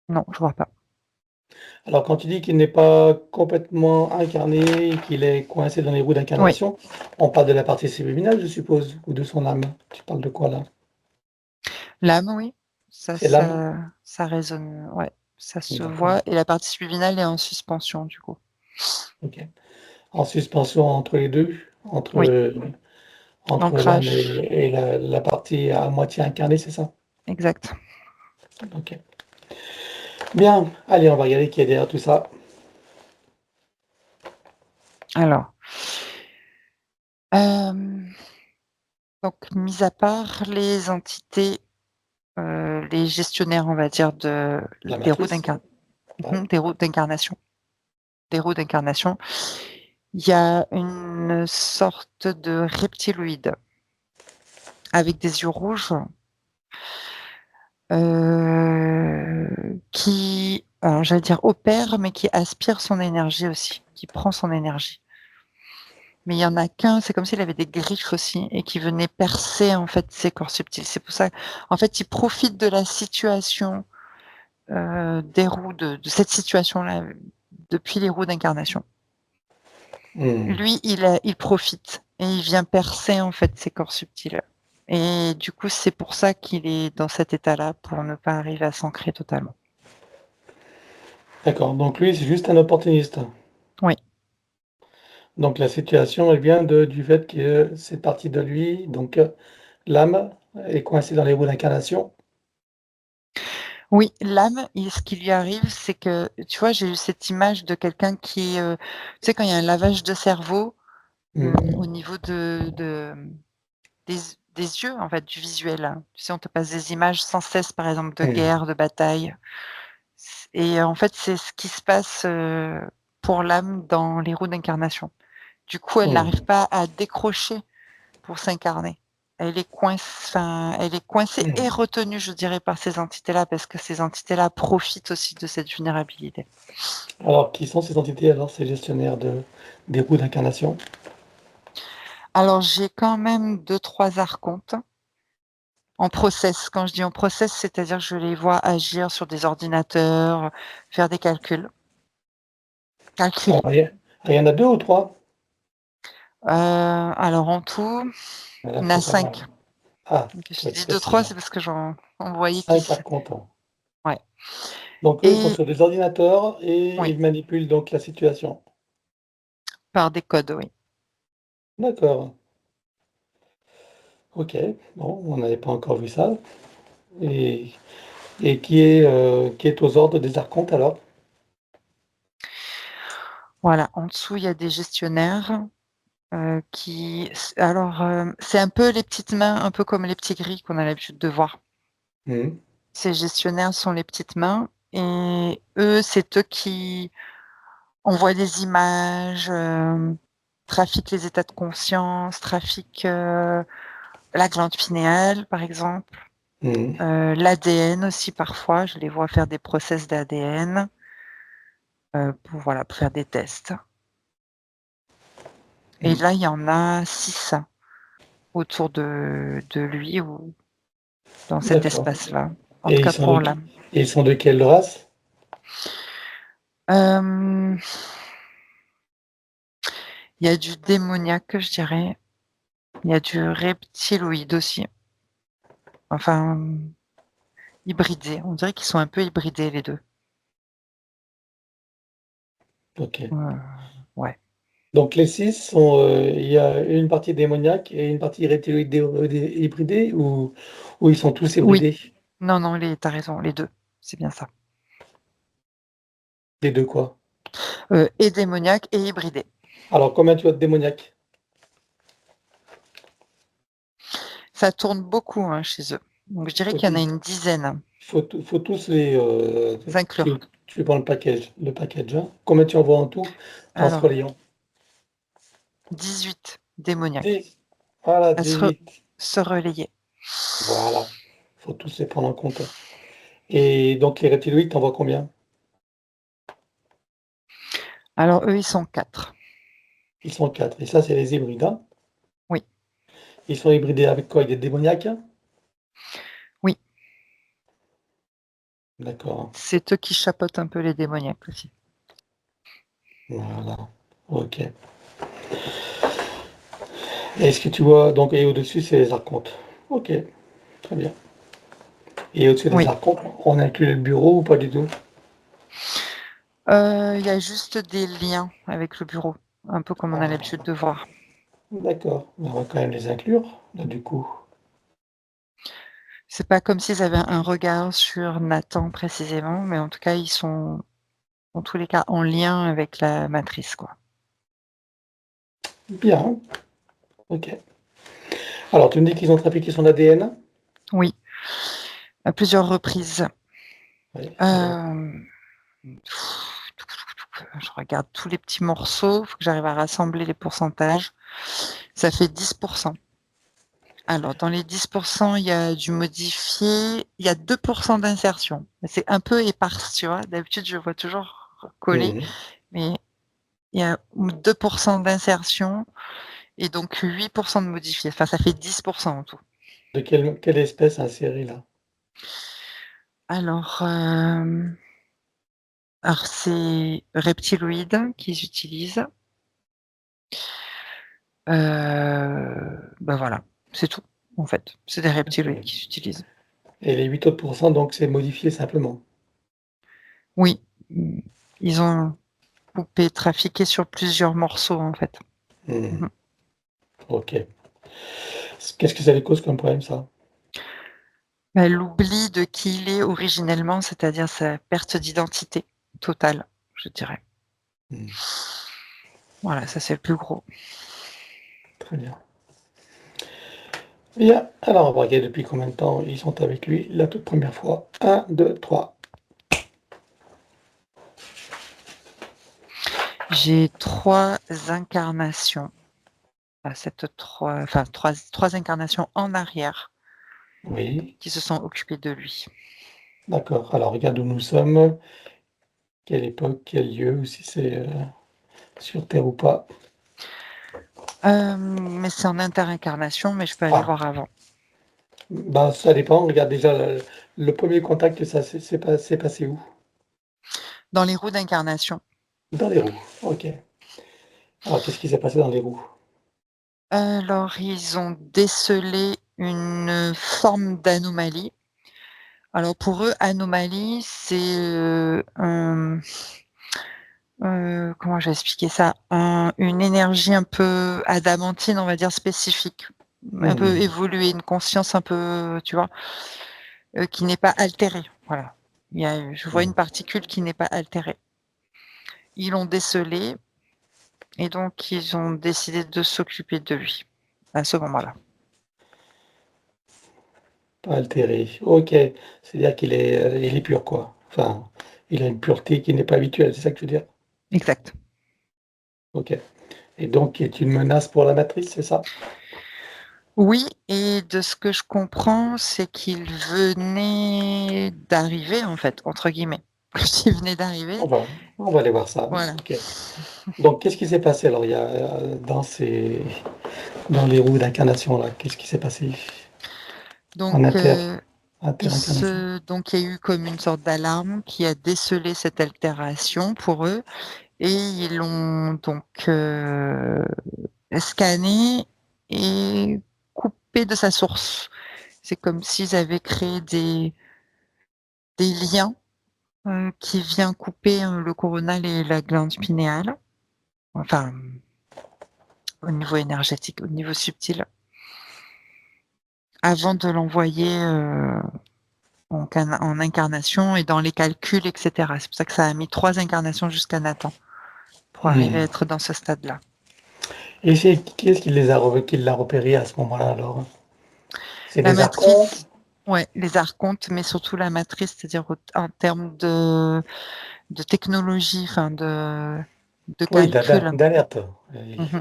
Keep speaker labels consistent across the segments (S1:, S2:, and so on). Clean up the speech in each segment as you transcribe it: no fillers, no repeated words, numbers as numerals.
S1: Non, je vois pas.
S2: Alors, quand tu dis qu'il n'est pas complètement incarné, qu'il est coincé dans les roues
S1: Oui,
S2: d'incarnation, on parle de la partie subliminale, je suppose, ou de son âme. Tu parles de quoi là?
S1: l'âme, oui, ça
S2: C'est l'âme?
S1: ça ça résonne, ouais, ça se
S2: D'accord.
S1: voit et la partie subliminale est en suspension, du coup.
S2: Ok. En suspension entre les deux,
S1: Oui,
S2: entre l'âme
S1: l'ancrage,
S2: et la partie à moitié incarnée, c'est ça?
S1: exact.
S2: Ok. Bien. Allez, on va regarder qui est derrière tout ça.
S1: Alors, hem, donc mis à part les entités, les gestionnaires, on va dire,
S2: La
S1: des roues
S2: matrice. Ouais.
S1: des roues d'incarnation des roues d'incarnation, il y a une sorte de reptiloïde avec des yeux rouges, qui, alors j'allais dire opère, mais qui aspire son énergie aussi, qui prend son énergie. Mais il y en a qu'un, c'est comme s'il avait des griffes aussi et qui venait percer en fait ses corps subtils. C'est pour ça, en fait, il profite de la situation, des roues de cette situation-là, depuis les roues d'incarnation.
S2: Hmm.
S1: Lui, il profite et il vient percer en fait ses corps subtils et du coup, c'est pour ça qu'il est dans cet état-là, pour ne pas arriver à s'ancrer totalement.
S2: D'accord. Donc lui, c'est juste un opportuniste.
S1: Oui,
S2: Donc la situation, elle vient du fait que cette partie de lui, donc l'âme, est coincée dans les roues d'incarnation.
S1: oui, l'âme et ce qui lui arrive, c'est que, tu vois, j'ai eu cette image de quelqu'un qui, tu sais, quand il y a un lavage de cerveau,
S2: Hmm.
S1: au niveau des des yeux, en fait, du visuel, hein. Tu sais, on te passe des images sans cesse, par exemple, de
S2: Hmm.
S1: guerre, de bataille. Et en fait, c'est ce qui se passe, pour l'âme dans les roues d'incarnation. Du coup, elle n'arrive
S2: Hmm.
S1: pas à décrocher pour s'incarner. Elle est coincée et
S2: Hmm.
S1: retenue, je dirais, par ces entités-là, parce que ces entités-là profitent aussi de cette vulnérabilité.
S2: Alors, qui sont ces entités alors, ces gestionnaires des roues d'incarnation?
S1: Alors, j'ai quand même deux trois archontes en process. Quand je dis en process, c'est-à-dire que je les vois agir sur des ordinateurs, faire des calculs, calculer.
S2: Alors, il y en a deux ou trois?
S1: Alors en tout,
S2: Là,
S1: il
S2: il
S1: y en
S2: faut
S1: a
S2: savoir.
S1: 5.
S2: Ah,
S1: Donc
S2: il
S1: je
S2: faut être
S1: dis deux trois,
S2: précis.
S1: c'est parce que on voyait qui
S2: 5
S1: c'est.
S2: archontes.
S1: Ouais
S2: Donc eux, ils sont
S1: et
S2: sur des ordinateurs et
S1: oui,
S2: ils manipulent donc la situation.
S1: par des codes, oui.
S2: D'accord. Ok. Bon, on n'avait pas encore vu ça. Et, et qui est aux ordres des archontes alors?
S1: Voilà, en dessous, il y a des gestionnaires, alors, c'est un peu les petites mains, un peu comme les petits gris qu'on a l'habitude de voir.
S2: Hmm.
S1: Ces gestionnaires sont les petites mains et eux, c'est eux qui envoient des images, trafiquent les états de conscience, trafiquent, la glande pinéale, par exemple,
S2: Hmm.
S1: l'ADN aussi parfois, je les vois faire des process d'ADN, pour voilà, pour faire des tests et
S2: Hmm.
S1: là, il y en a 6 autour de lui ou dans cet
S2: D'accord.
S1: espace-là, en tout
S2: Et ils
S1: cas
S2: sont de,
S1: pour l'âme.
S2: et ils sont de quelle race?
S1: Hem, il y a du démoniaque, je dirais. Il y a du reptiloïde aussi. Enfin, hybridés. On dirait qu'ils sont un peu hybridés les 2.
S2: Ok.
S1: Heu, ouais.
S2: Donc les six sont, il y a une partie démoniaque et une partie reptiloïde hybridée ou ils sont tous
S1: Oui.
S2: hybridés?
S1: Non, non, tu as raison, les 2. C'est bien ça.
S2: Les deux quoi?
S1: Et démoniaque et hybridé.
S2: Alors combien tu as de démoniaques?
S1: Ça tourne beaucoup, hein, chez eux. Donc je dirais
S2: Faut,
S1: qu'il y en a une dizaine,
S2: faut tous les
S1: inclure.
S2: tu prends le package, hein. Combien tu envoies en tout en se
S1: Alors,
S2: relayant?
S1: 18 démoniaques
S2: 10. Voilà,
S1: à
S2: 18.
S1: se relayer.
S2: Voilà. Faut tous les prendre en compte. Et donc les reptiloïdes, t'en vois combien?
S1: Alors eux, ils sont 4.
S2: Ils sont 4. Et ça, c'est les hybrides, hein.
S1: Oui,
S2: Ils sont hybridés avec quoi? Avec des démoniaques?
S1: oui.
S2: D'accord.
S1: C'est eux qui chapeautent un peu les démoniaques aussi.
S2: Voilà. OK. Est-ce que tu vois donc et au-dessus, c'est les archontes. OK, très bien. Et au-dessus des
S1: Oui,
S2: archontes, on inclut le bureau ou pas du tout?
S1: il y a juste des liens avec le bureau, un peu comme on a
S2: Ah,
S1: l'habitude de voir.
S2: d'accord, mais on va quand même les inclure, là, du coup.
S1: C'est pas comme s'ils avaient un regard sur Nathan précisément, mais en tout cas, ils sont, en tous les cas, en lien avec la matrice, quoi.
S2: Bien, OK. Alors tu me dis qu'ils ont trafiqué son ADN?
S1: Oui, à plusieurs reprises.
S2: Oui, alors?
S1: Hem, je regarde tous les petits morceaux, faut que j'arrive à rassembler les pourcentages. Ça fait 10. Alors dans les 10, il y a du modifié, il y a 2 d'insertion. C'est un peu éparse, tu vois? D'habitude, je vois toujours collé,
S2: Mmh.
S1: mais il y a 2 d'insertion et donc 8 de modifié. Enfin, ça fait 10 en tout.
S2: De quelle espèce insérée là?
S1: Alors, c'est reptiloïdes qu'ils utilisent. Bah, voilà, c'est tout, en fait. C'est des reptiloïdes
S2: OK.
S1: qu'ils utilisent.
S2: Et les 8 autres donc c'est modifié simplement?
S1: Oui, mmh, ils ont coupé, trafiqué sur plusieurs morceaux, en fait.
S2: Mmh.
S1: Mmh.
S2: OK. Qu'est-ce que ça lui cause comme problème ça?
S1: Bah, l'oubli de qui il est originellement, c'est-à-dire sa perte d'identité totale, je dirais.
S2: Mmh.
S1: Voilà, ça c'est le plus gros.
S2: Très bien. Bien, alors on va regarder depuis combien de temps ils sont avec lui la toute première fois. 1, 2, 3.
S1: J'ai 3 incarnations, cette 3, enfin 3 incarnations en arrière
S2: Oui,
S1: qui se sont occupées de lui.
S2: d'accord. Alors regarde où nous sommes, quelle époque, quel lieu, ou si c'est, sur terre ou pas.
S1: Mais c'est en interincarnation, mais je peux aller
S2: Ah,
S1: voir avant.
S2: bah, ça dépend. Regarde déjà le 1er contact, ça s'est passé où?
S1: Dans les roues d'incarnation.
S2: Dans les roues. OK. Alors qu'est-ce qui s'est passé dans les roues?
S1: Alors ils ont décelé une forme d'anomalie. Alors pour eux, anomalie, c'est, comment je vais expliquer ça? Une énergie un peu adamantine, on va dire spécifique, un peu
S2: Mmh.
S1: évoluée, une conscience un peu, tu vois? Qui n'est pas altérée, voilà. Je vois une
S2: Mmh.
S1: particule qui n'est pas altérée. Ils l'ont décelée et donc ils ont décidé de s'occuper de lui, à ce moment-là.
S2: Pas altéré. OK. C'est-à-dire il est pur, quoi. Enfin, il a une pureté qui n'est pas habituelle, c'est ça que tu veux dire?
S1: Exact.
S2: OK. Et donc est une menace pour la matrice, c'est ça?
S1: Oui, et de ce que je comprends, c'est qu'il venait «d'arriver» en fait, entre guillemets. Quand il venait d'arriver,
S2: On va aller voir ça.
S1: voilà.
S2: OK. Donc qu'est-ce qui s'est passé alors? Il y a, dans les roues d'incarnation là, qu'est-ce qui s'est passé? En
S1: Donc
S2: inter-incarnation?
S1: il y a eu comme une sorte d'alarme qui a décelé cette altération pour eux et ils l'ont donc, scanné et coupé de sa source. C'est comme s'ils avaient créé des liens, qui vient couper, le coronal et la glande pinéale. Enfin, au niveau énergétique, au niveau subtil, avant de l'envoyer, en incarnation et dans les calculs et cetera. C'est pour ça que ça a mis 3 incarnations jusqu'à Nathan, pour arriver à
S2: Mmh.
S1: être dans ce stade-là.
S2: Et c'est qui est-ce qui l'a repéré à ce moment-là alors? C'est
S1: La
S2: des archontes?
S1: matrice, ouais, les archontes, mais surtout la matrice, c'est-à-dire en termes de technologie, enfin de
S2: Oui,
S1: calcul.
S2: d'alerte.
S1: Mmh.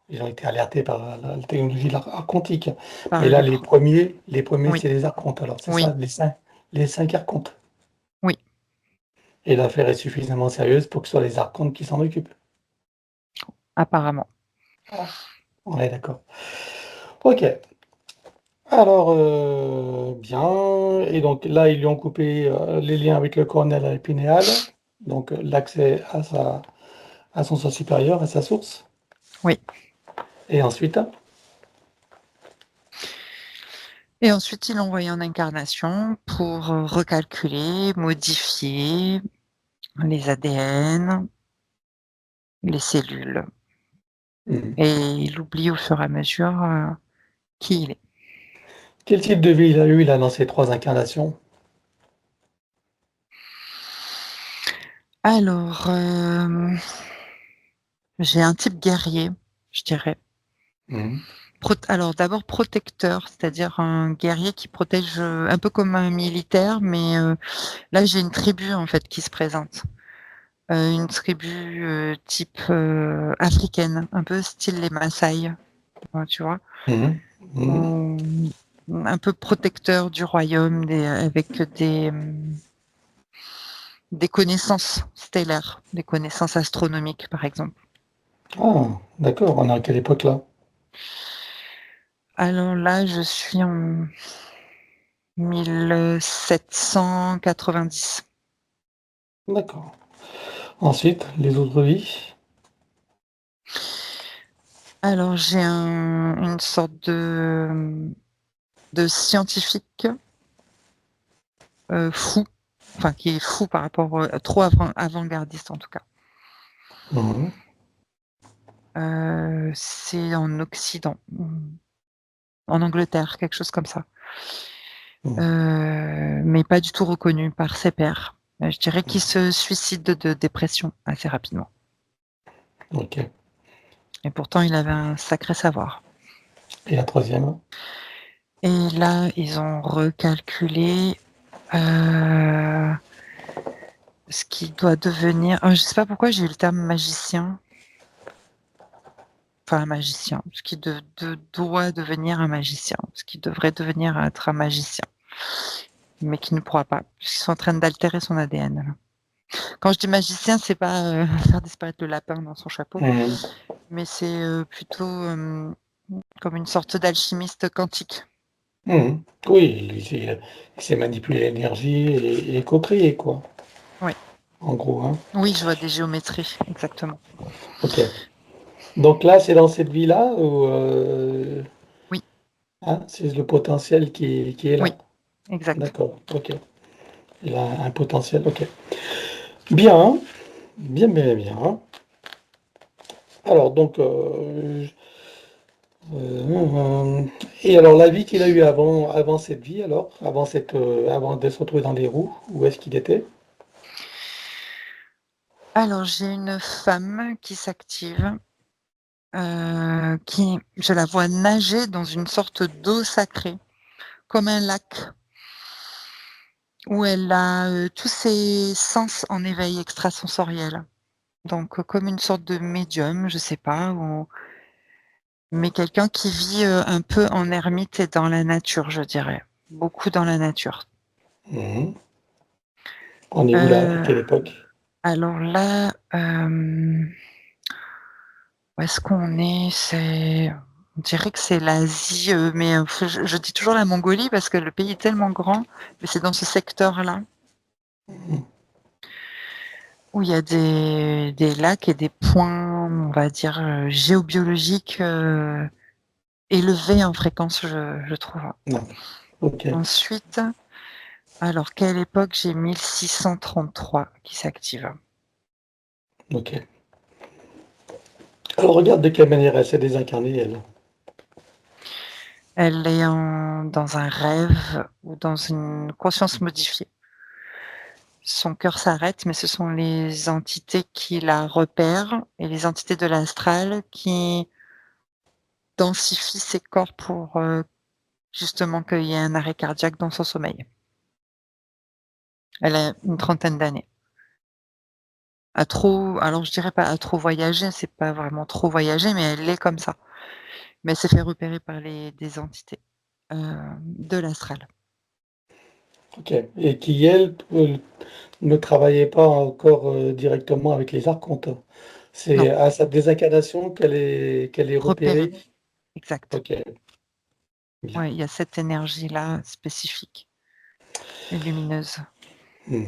S2: Ils ont été alertés par la technologie quantique.
S1: Par
S2: Mais
S1: le
S2: là,
S1: biais.
S2: les premiers,
S1: Oui,
S2: c'est les archontes alors, c'est
S1: oui,
S2: ça? Les cinq archontes?
S1: oui,
S2: Et l'affaire est suffisamment sérieuse pour que ce soit les archontes qui s'en occupent?
S1: apparemment.
S2: Ah, on est d'accord. OK. Alors, bien et donc là, ils lui ont coupé, les liens avec le cornea pinéal, donc l'accès à son soi supérieur, à sa source
S1: Oui.
S2: et ensuite?
S1: Et ensuite, ils l'ont envoyé en incarnation pour, recalculer, modifier les ADN, les cellules
S2: Mmh.
S1: et il oublie au fur et à mesure, qui il est.
S2: Quel type de vie il a eu là, dans ces 3 incarnations?
S1: Alors, j'ai un type guerrier, je dirais.
S2: Mmh.
S1: Alors d'abord protecteur, c'est-à-dire un guerrier qui protège, un peu comme un militaire, mais là j'ai une tribu en fait qui se présente. Une tribu, type, africaine, un peu style les Masaï, tu vois?
S2: Mmh mh. Mmh.
S1: Mmh, un peu protecteur du royaume, avec des connaissances stellaires, des connaissances astronomiques par exemple.
S2: Ah, d'accord, on est à quelle époque là?
S1: Alors là, je suis en 1790.
S2: D'accord. Ensuite, les autres vies?
S1: Alors j'ai une sorte de scientifique, fou, enfin qui est fou par rapport, trop avant-gardiste en tout cas.
S2: Mmh mh.
S1: C'est en Occident, en Angleterre, quelque chose comme ça.
S2: Mmh.
S1: Mais pas du tout reconnu par ses pairs. Je dirais qu'il
S2: Mmh.
S1: se suicide de dépression assez rapidement
S2: OK.
S1: et pourtant il avait un sacré savoir.
S2: Et la troisième?
S1: Et là, ils ont recalculé, heu, ce qui doit devenir, je sais pas pourquoi j'ai eu le terme magicien, enfin magicien, ce qui doit devenir un magicien, ce qui devrait devenir être un magicien, mais qui ne pourra pas, puisqu'ils sont en train d'altérer son ADN là. Quand je dis magicien, c'est pas, faire disparaître le lapin dans son chapeau,
S2: Mmh.
S1: mais c'est, plutôt, comme une sorte d'alchimiste quantique.
S2: Mmh. Oui, il sait manipuler l'énergie et co-créer quoi,
S1: Oui,
S2: en gros, hein?
S1: oui, je vois des géométries, exactement.
S2: OK. Donc là, c'est dans cette vie-là où,
S1: Oui,
S2: hein, c'est le potentiel qui est
S1: oui,
S2: là?
S1: exact.
S2: D'accord, OK. Il a un potentiel, OK. Bien, bien, bien, bien. Alors donc, et alors la vie qu'il a eue avant cette vie alors? Avant de se retrouver dans les roues, où est-ce qu'il était?
S1: Alors j'ai une femme qui s'active, qui je la vois nager dans une sorte d'eau sacrée, comme un lac, où elle a, tous ses sens en éveil extrasensoriel. Donc, comme une sorte de médium, je sais pas, ou mais quelqu'un qui vit, un peu en ermite et dans la nature, je dirais. Beaucoup dans la nature.
S2: Mmh. On est où là? À
S1: Heu,
S2: quelle époque?
S1: alors là, où est-ce qu'on est? On dirait que c'est l'Asie, mais, je dis toujours la Mongolie parce que le pays est tellement grand, mais c'est dans ce secteur-là
S2: Mmh.
S1: où il y a des lacs et des points, on va dire, géobiologiques, élevés en fréquence, je trouve.
S2: Non. OK,
S1: Ensuite, alors quelle époque? J'ai 1633 qui s'active.
S2: OK. Alors regarde de quelle manière elle s'est désincarnée elle.
S1: Elle est dans un rêve ou dans une conscience modifiée. Son cœur s'arrête, mais ce sont les entités qui la repèrent et les entités de l'astral qui densifient ses corps pour, justement qu'il y ait un arrêt cardiaque dans son sommeil. Elle a une trentaine d'années. Alors je dirais pas à trop voyager, c'est pas vraiment trop voyager, mais elle est comme ça. Mais elle s'est fait repérer par des entités, de l'astral.
S2: OK et qui elle, ne travaillait pas encore, directement avec les archontes?
S1: Non,
S2: C'est à sa désincarnation qu'elle est
S1: repéré,
S2: repérée?
S1: exact.
S2: OK. Bien.
S1: Ouais, il y a cette énergie-là spécifique et lumineuse.
S2: Mmh.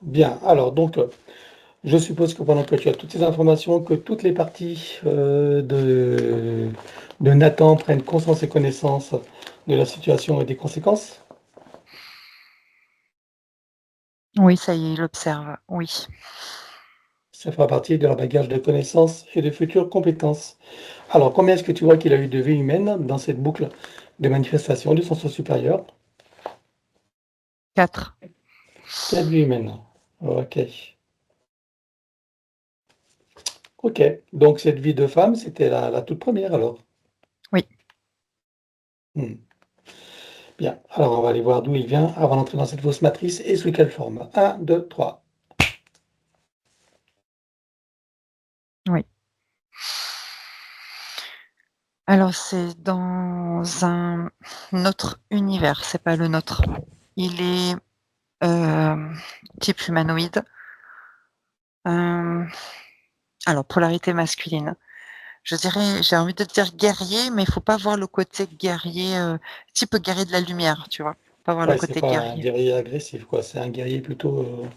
S2: Bien. Alors donc, je suppose que pendant que tu as toutes ces informations, que toutes les parties, de Nathan prennent conscience et connaissance de la situation et des conséquences?
S1: Oui, ça y est, il observe, oui.
S2: Ça fera partie de leur bagage de connaissances et de futures compétences. Alors, combien est-ce que tu vois qu'il a eu de vies humaines dans cette boucle de manifestation du sens supérieur?
S1: 4.
S2: 4 vies humaines. OK. OK. Donc cette vie de femme, c'était la toute première alors?
S1: Oui.
S2: Mmh. Bien. Alors on va aller voir d'où il vient avant d'entrer dans cette fausse matrice et sous quelle forme. 1, 2, 3.
S1: Oui. Alors c'est dans un autre univers, c'est pas le nôtre. Il est, type humanoïde. Alors polarité masculine. Je dirais, j'ai envie de dire guerrier, mais il faut pas voir le côté guerrier, type guerrier de la lumière, tu vois? Pas voir le
S2: Ouais, c'est
S1: côté
S2: pas un
S1: guerrier.
S2: guerrier agressif quoi, c'est un guerrier plutôt,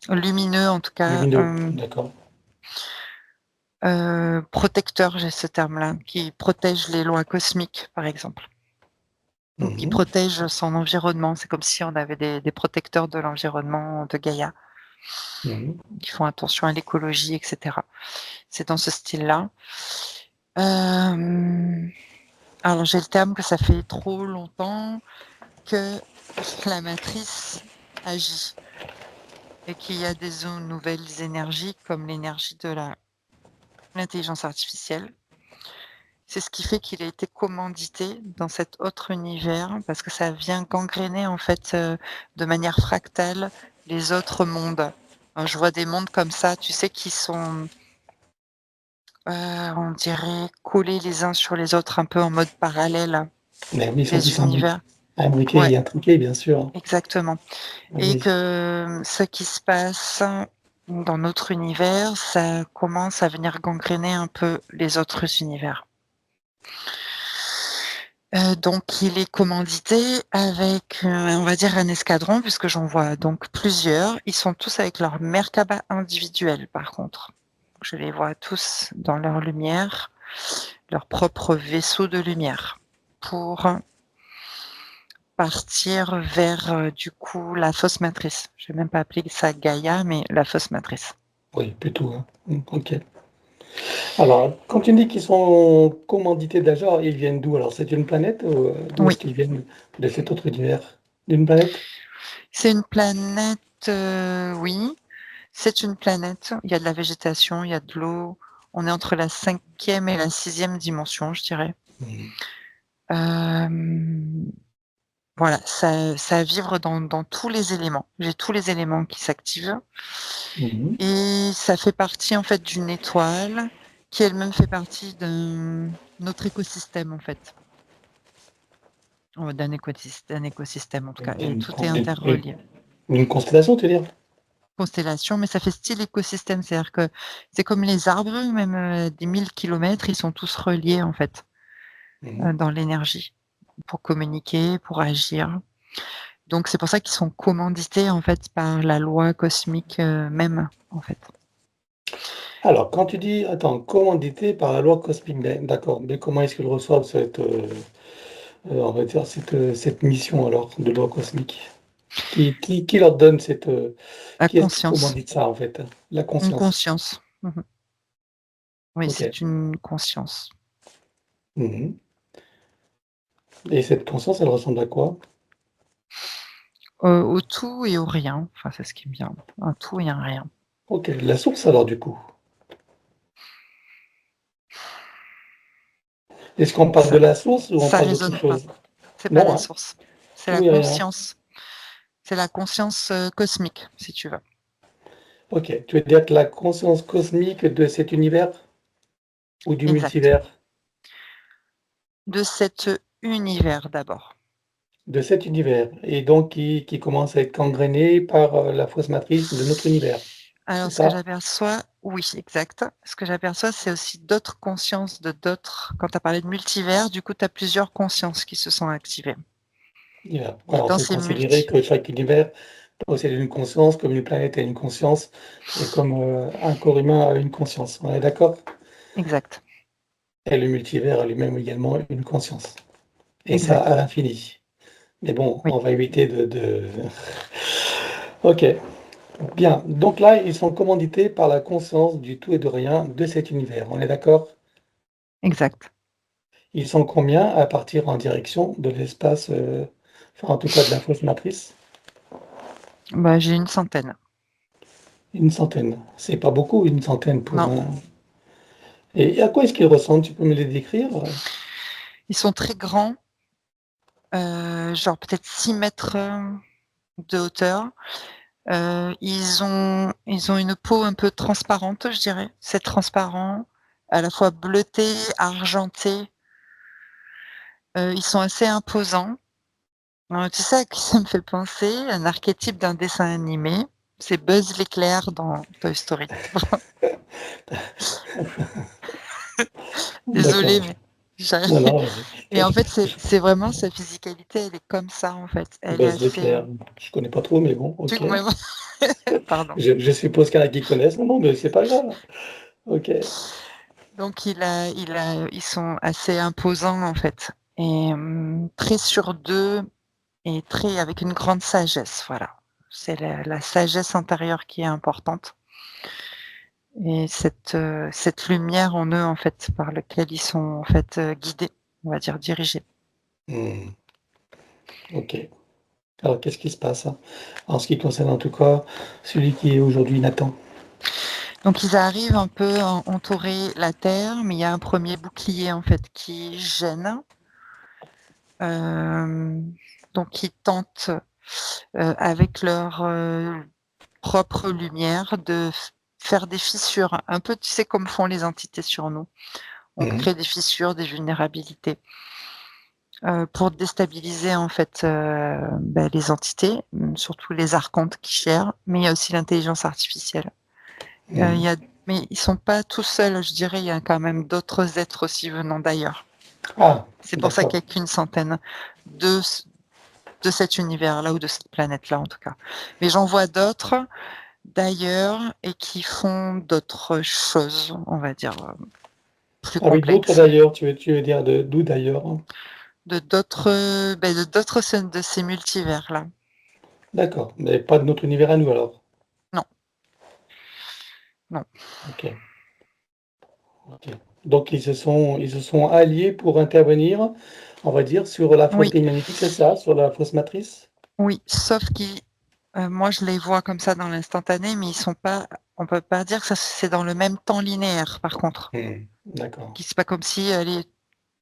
S1: Lumineux en tout cas,
S2: lumineux. D'accord.
S1: protecteur, j'ai ce terme-là, qui protège les lois cosmiques, par exemple, ou qui
S2: Mmh.
S1: protège son environnement. C'est comme si on avait des protecteurs de l'environnement de Gaïa,
S2: Mmh.
S1: qui font attention à l'écologie et cetera. C'est dans ce style-là. Hem, alors j'ai le terme que ça fait trop longtemps que la matrice agit et qu'il y a des nouvelles énergies comme l'énergie de l'intelligence artificielle. C'est ce qui fait qu'il a été commandité dans cet autre univers parce que ça vient gangréner en fait, de manière fractale les autres mondes. Je vois des mondes comme ça, tu sais, qui sont, on dirait collés les uns sur les autres, un peu en mode parallèle,
S2: Mais oui, ils sont
S1: des
S2: tous
S1: univers.
S2: imbriqués
S1: Ouais,
S2: et intriqués bien sûr.
S1: exactement. Et
S2: Oui.
S1: que ce qui se passe dans notre univers, ça commence à venir gangréner un peu les autres univers. Donc il est commandité avec, on va dire un escadron puisque j'en vois donc plusieurs. Ils sont tous avec leur Merkaba individuel par contre. Je les vois tous dans leur lumière, leur propre vaisseau de lumière pour partir vers, du coup la fausse matrice. Je vais même pas appeler ça Gaïa, mais la fausse matrice.
S2: Oui, plutôt, hein. OK. Alors, quand tu dis qu'ils sont commandités d'agents, ils viennent d'où alors? C'est une planète ou, d'où
S1: Oui,
S2: est-ce qu'ils viennent de cet autre univers? D'une planète?
S1: c'est une planète, oui, c'est une planète. Il y a de la végétation, il y a de l'eau. On est entre la 5e et la 6e dimension, je dirais.
S2: Mmh.
S1: Hem, voilà, ça à vivre dans tous les éléments. J'ai tous les éléments qui s'activent
S2: Mmh.
S1: et ça fait partie, en fait, d'une étoile qui elle-même fait partie d'un autre écosystème, en fait. D'un écosystème, en tout cas, et
S2: D'une
S1: tout est
S2: con d'une
S1: interrelié.
S2: d'une constellation, tu veux dire?
S1: Constellation, mais ça fait style écosystème, c'est-à-dire que c'est comme les arbres, même, des 1000 kilomètres, ils sont tous reliés, en fait,
S2: Mmh.
S1: dans l'énergie, pour communiquer, pour agir. Donc c'est pour ça qu'ils sont commandités, en fait, par la loi cosmique, même, en fait.
S2: Alors, quand tu dis attends, commandité par la loi cosmique, d'accord, mais comment est-ce qu'ils reçoivent cette, on va dire cette mission alors de loi cosmique? Qui leur donne cette,
S1: La
S2: qui est-ce qui
S1: conscience,
S2: commandite ça en fait? La
S1: une
S2: conscience.
S1: conscience. Mmh. Oui,
S2: OK.
S1: c'est une conscience.
S2: Mmh. Et cette conscience, elle ressemble à quoi?
S1: Au tout et au rien, enfin, c'est ce qui me vient. Un tout et un rien.
S2: OK, la source alors du coup? Est-ce qu'on parle de
S1: Ça
S2: la source ou on
S1: ça
S2: parle d'autre
S1: résonne pas,
S2: chose?
S1: c'est pas
S2: Non,
S1: la
S2: hein?
S1: source, c'est la
S2: Tout et rien.
S1: conscience. C'est la conscience, cosmique, si tu veux.
S2: OK. Tu veux dire que la conscience cosmique de cet univers ou du
S1: Exact.
S2: multivers?
S1: De cet univers d'abord.
S2: De cet univers et donc qui commence à être gangréné par, la fausse matrice de notre univers, c'est
S1: Alors ce que
S2: ça?
S1: j'aperçois, Oui, exact. Ce que j'aperçois, c'est aussi d'autres consciences de d'autres quand tu as parlé de multivers, du coup, tu as plusieurs consciences qui se sont activées
S2: Ouais,
S1: et
S2: on
S1: dans
S2: peut
S1: ces
S2: considérer
S1: multi
S2: que chaque univers possède une conscience, comme une planète a une conscience et comme, un corps humain a une conscience. On est d'accord?
S1: exact,
S2: Et le multivers a lui-même également une conscience et ça
S1: exact,
S2: à l'infini. Mais bon,
S1: oui,
S2: on va éviter de OK, bien. Donc là, ils sont commandités par la conscience du tout et de rien de cet univers. On est d'accord?
S1: exact.
S2: Ils sont combien à partir en direction de l'espace, enfin en tout cas de la fausse matrice?
S1: Bah, j'ai une centaine.
S2: Une centaine. C'est pas beaucoup, une centaine pour
S1: Non,
S2: un et à quoi est-ce qu'ils ressemblent? Tu peux me les décrire?
S1: ils sont très grands, genre peut-être 6 mètres de hauteur. Ils ont une peau un peu transparente, je dirais. C'est transparent, à la fois bleuté, argenté. Ils sont assez imposants. Tu sais à qui ça me fait penser? Un archétype d'un dessin animé, c'est Buzz l'éclair dans Toy Story. Désolée,
S2: D'accord.
S1: mais j'arrive
S2: Non, non,
S1: et en fait, c'est vraiment sa physicalité, elle est comme ça, en fait. Elle est
S2: Buzz
S1: assez,
S2: l'éclair, je connais pas trop, mais bon,
S1: tu
S2: OK.
S1: ouais, pardon.
S2: Je suppose qu'il y en a qui connaissent. Non, non, mais c'est pas grave. OK.
S1: Donc ils sont assez imposants, en fait et très sur 2 et très avec une grande sagesse, voilà. C'est la sagesse intérieure qui est importante et cette lumière en eux, en fait, par laquelle ils sont, en fait, guidés, on va dire dirigés.
S2: Mmh. OK. Alors qu'est-ce qui se passe, hein, en ce qui concerne en tout cas celui qui est aujourd'hui Nathan?
S1: Donc ils arrivent un peu à entourer la terre, mais il y a un premier bouclier, en fait, qui gêne. Hem, donc ils tentent, avec leur, propre lumière de faire des fissures, un peu, tu sais, comme font les entités sur nous. On
S2: Mmh mh.
S1: crée des fissures, des vulnérabilités, pour déstabiliser, en fait, les entités, surtout les archontes qui gèrent, mais il y a aussi l'intelligence artificielle. Il
S2: Mmh.
S1: y a mais ils sont pas tout seuls, je dirais, il y a quand même d'autres êtres aussi venant d'ailleurs.
S2: Ah!
S1: C'est pour ça qu'il
S2: D'accord.
S1: y a qu'une centaine de c de cet univers-là ou de cette planète-là, en tout cas. Mais j'en vois d'autres d'ailleurs et qui font d'autres choses, on va dire, plus
S2: Ah oui, d'autres
S1: complexes.
S2: d'ailleurs, tu veux dire de d'où d'ailleurs?
S1: De d'autres scènes de ces multivers-là.
S2: D'accord, mais pas de notre univers à nous alors?
S1: Non, non.
S2: OK, OK. Donc ils se sont alliés pour intervenir, on va dire, sur la
S1: Oui,
S2: fausseté magnétique, c'est ça? Sur la fausse matrice?
S1: oui, sauf qu'ils moi je les vois comme ça dans l'instantané, mais ils sont pas on peut pas dire que ça c'est dans le même temps linéaire par contre.
S2: Mmh. D'accord.
S1: Qui c'est pas comme si, allez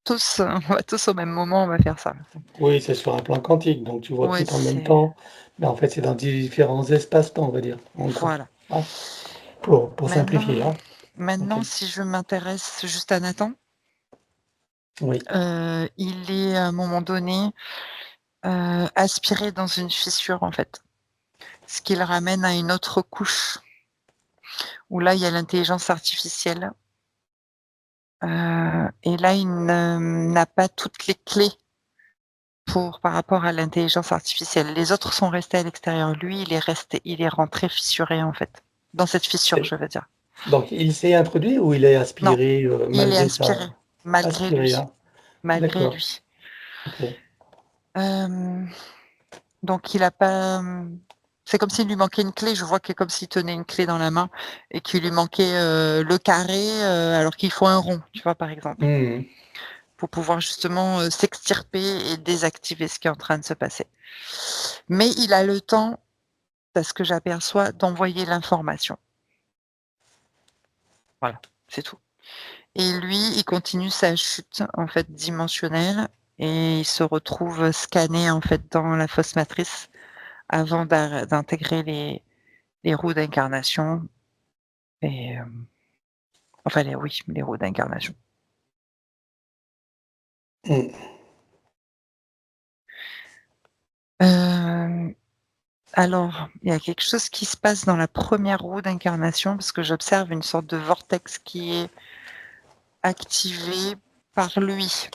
S1: tous, on va tous au même moment, on va faire ça.
S2: Oui, c'est sur un plan quantique, donc tu vois
S1: Ouais,
S2: tout en même
S1: c'est
S2: temps, mais en fait, c'est dans différents espaces-temps, on va dire, en gros.
S1: voilà.
S2: Ah, pour simplifier,
S1: Maintenant
S2: hein. OK.
S1: maintenant si je m'intéresse juste à Nathan,
S2: Oui.
S1: il est à un moment donné, aspiré dans une fissure en fait. Ce qui le ramène à une autre couche où là, il y a l'intelligence artificielle, et là, il n'a pas toutes les clés pour par rapport à l'intelligence artificielle. Les autres sont restés à l'extérieur. Lui, il est rentré fissuré, en fait. Dans cette fissure,
S2: C'est
S1: je veux dire.
S2: donc il s'est introduit ou il est
S1: Non,
S2: aspiré,
S1: il est
S2: malgré
S1: aspiré,
S2: sa
S1: malgré
S2: aspiré,
S1: lui,
S2: hein?
S1: malgré
S2: D'accord,
S1: lui.
S2: OK.
S1: Hem, donc il a pas, c'est comme s'il lui manquait une clé. Je vois que comme s'il tenait une clé dans la main et qu'il lui manquait, le carré, alors qu'il faut un rond, tu vois, par exemple.
S2: Mmh mh.
S1: Pour pouvoir justement, s'extirper et désactiver ce qui est en train de se passer. Mais il a le temps, à ce que j'aperçois, d'envoyer l'information. Voilà, c'est tout. Et lui, il continue sa chute, en fait, dimensionnelle et il se retrouve scanné, en fait, dans la fausse matrice avant d'intégrer les roues d'incarnation et enfin les roues d'incarnation.
S2: Mmh.
S1: Hem, Alors, il y a quelque chose qui se passe dans la première roue d'incarnation parce que j'observe une sorte de vortex qui est activé par lui,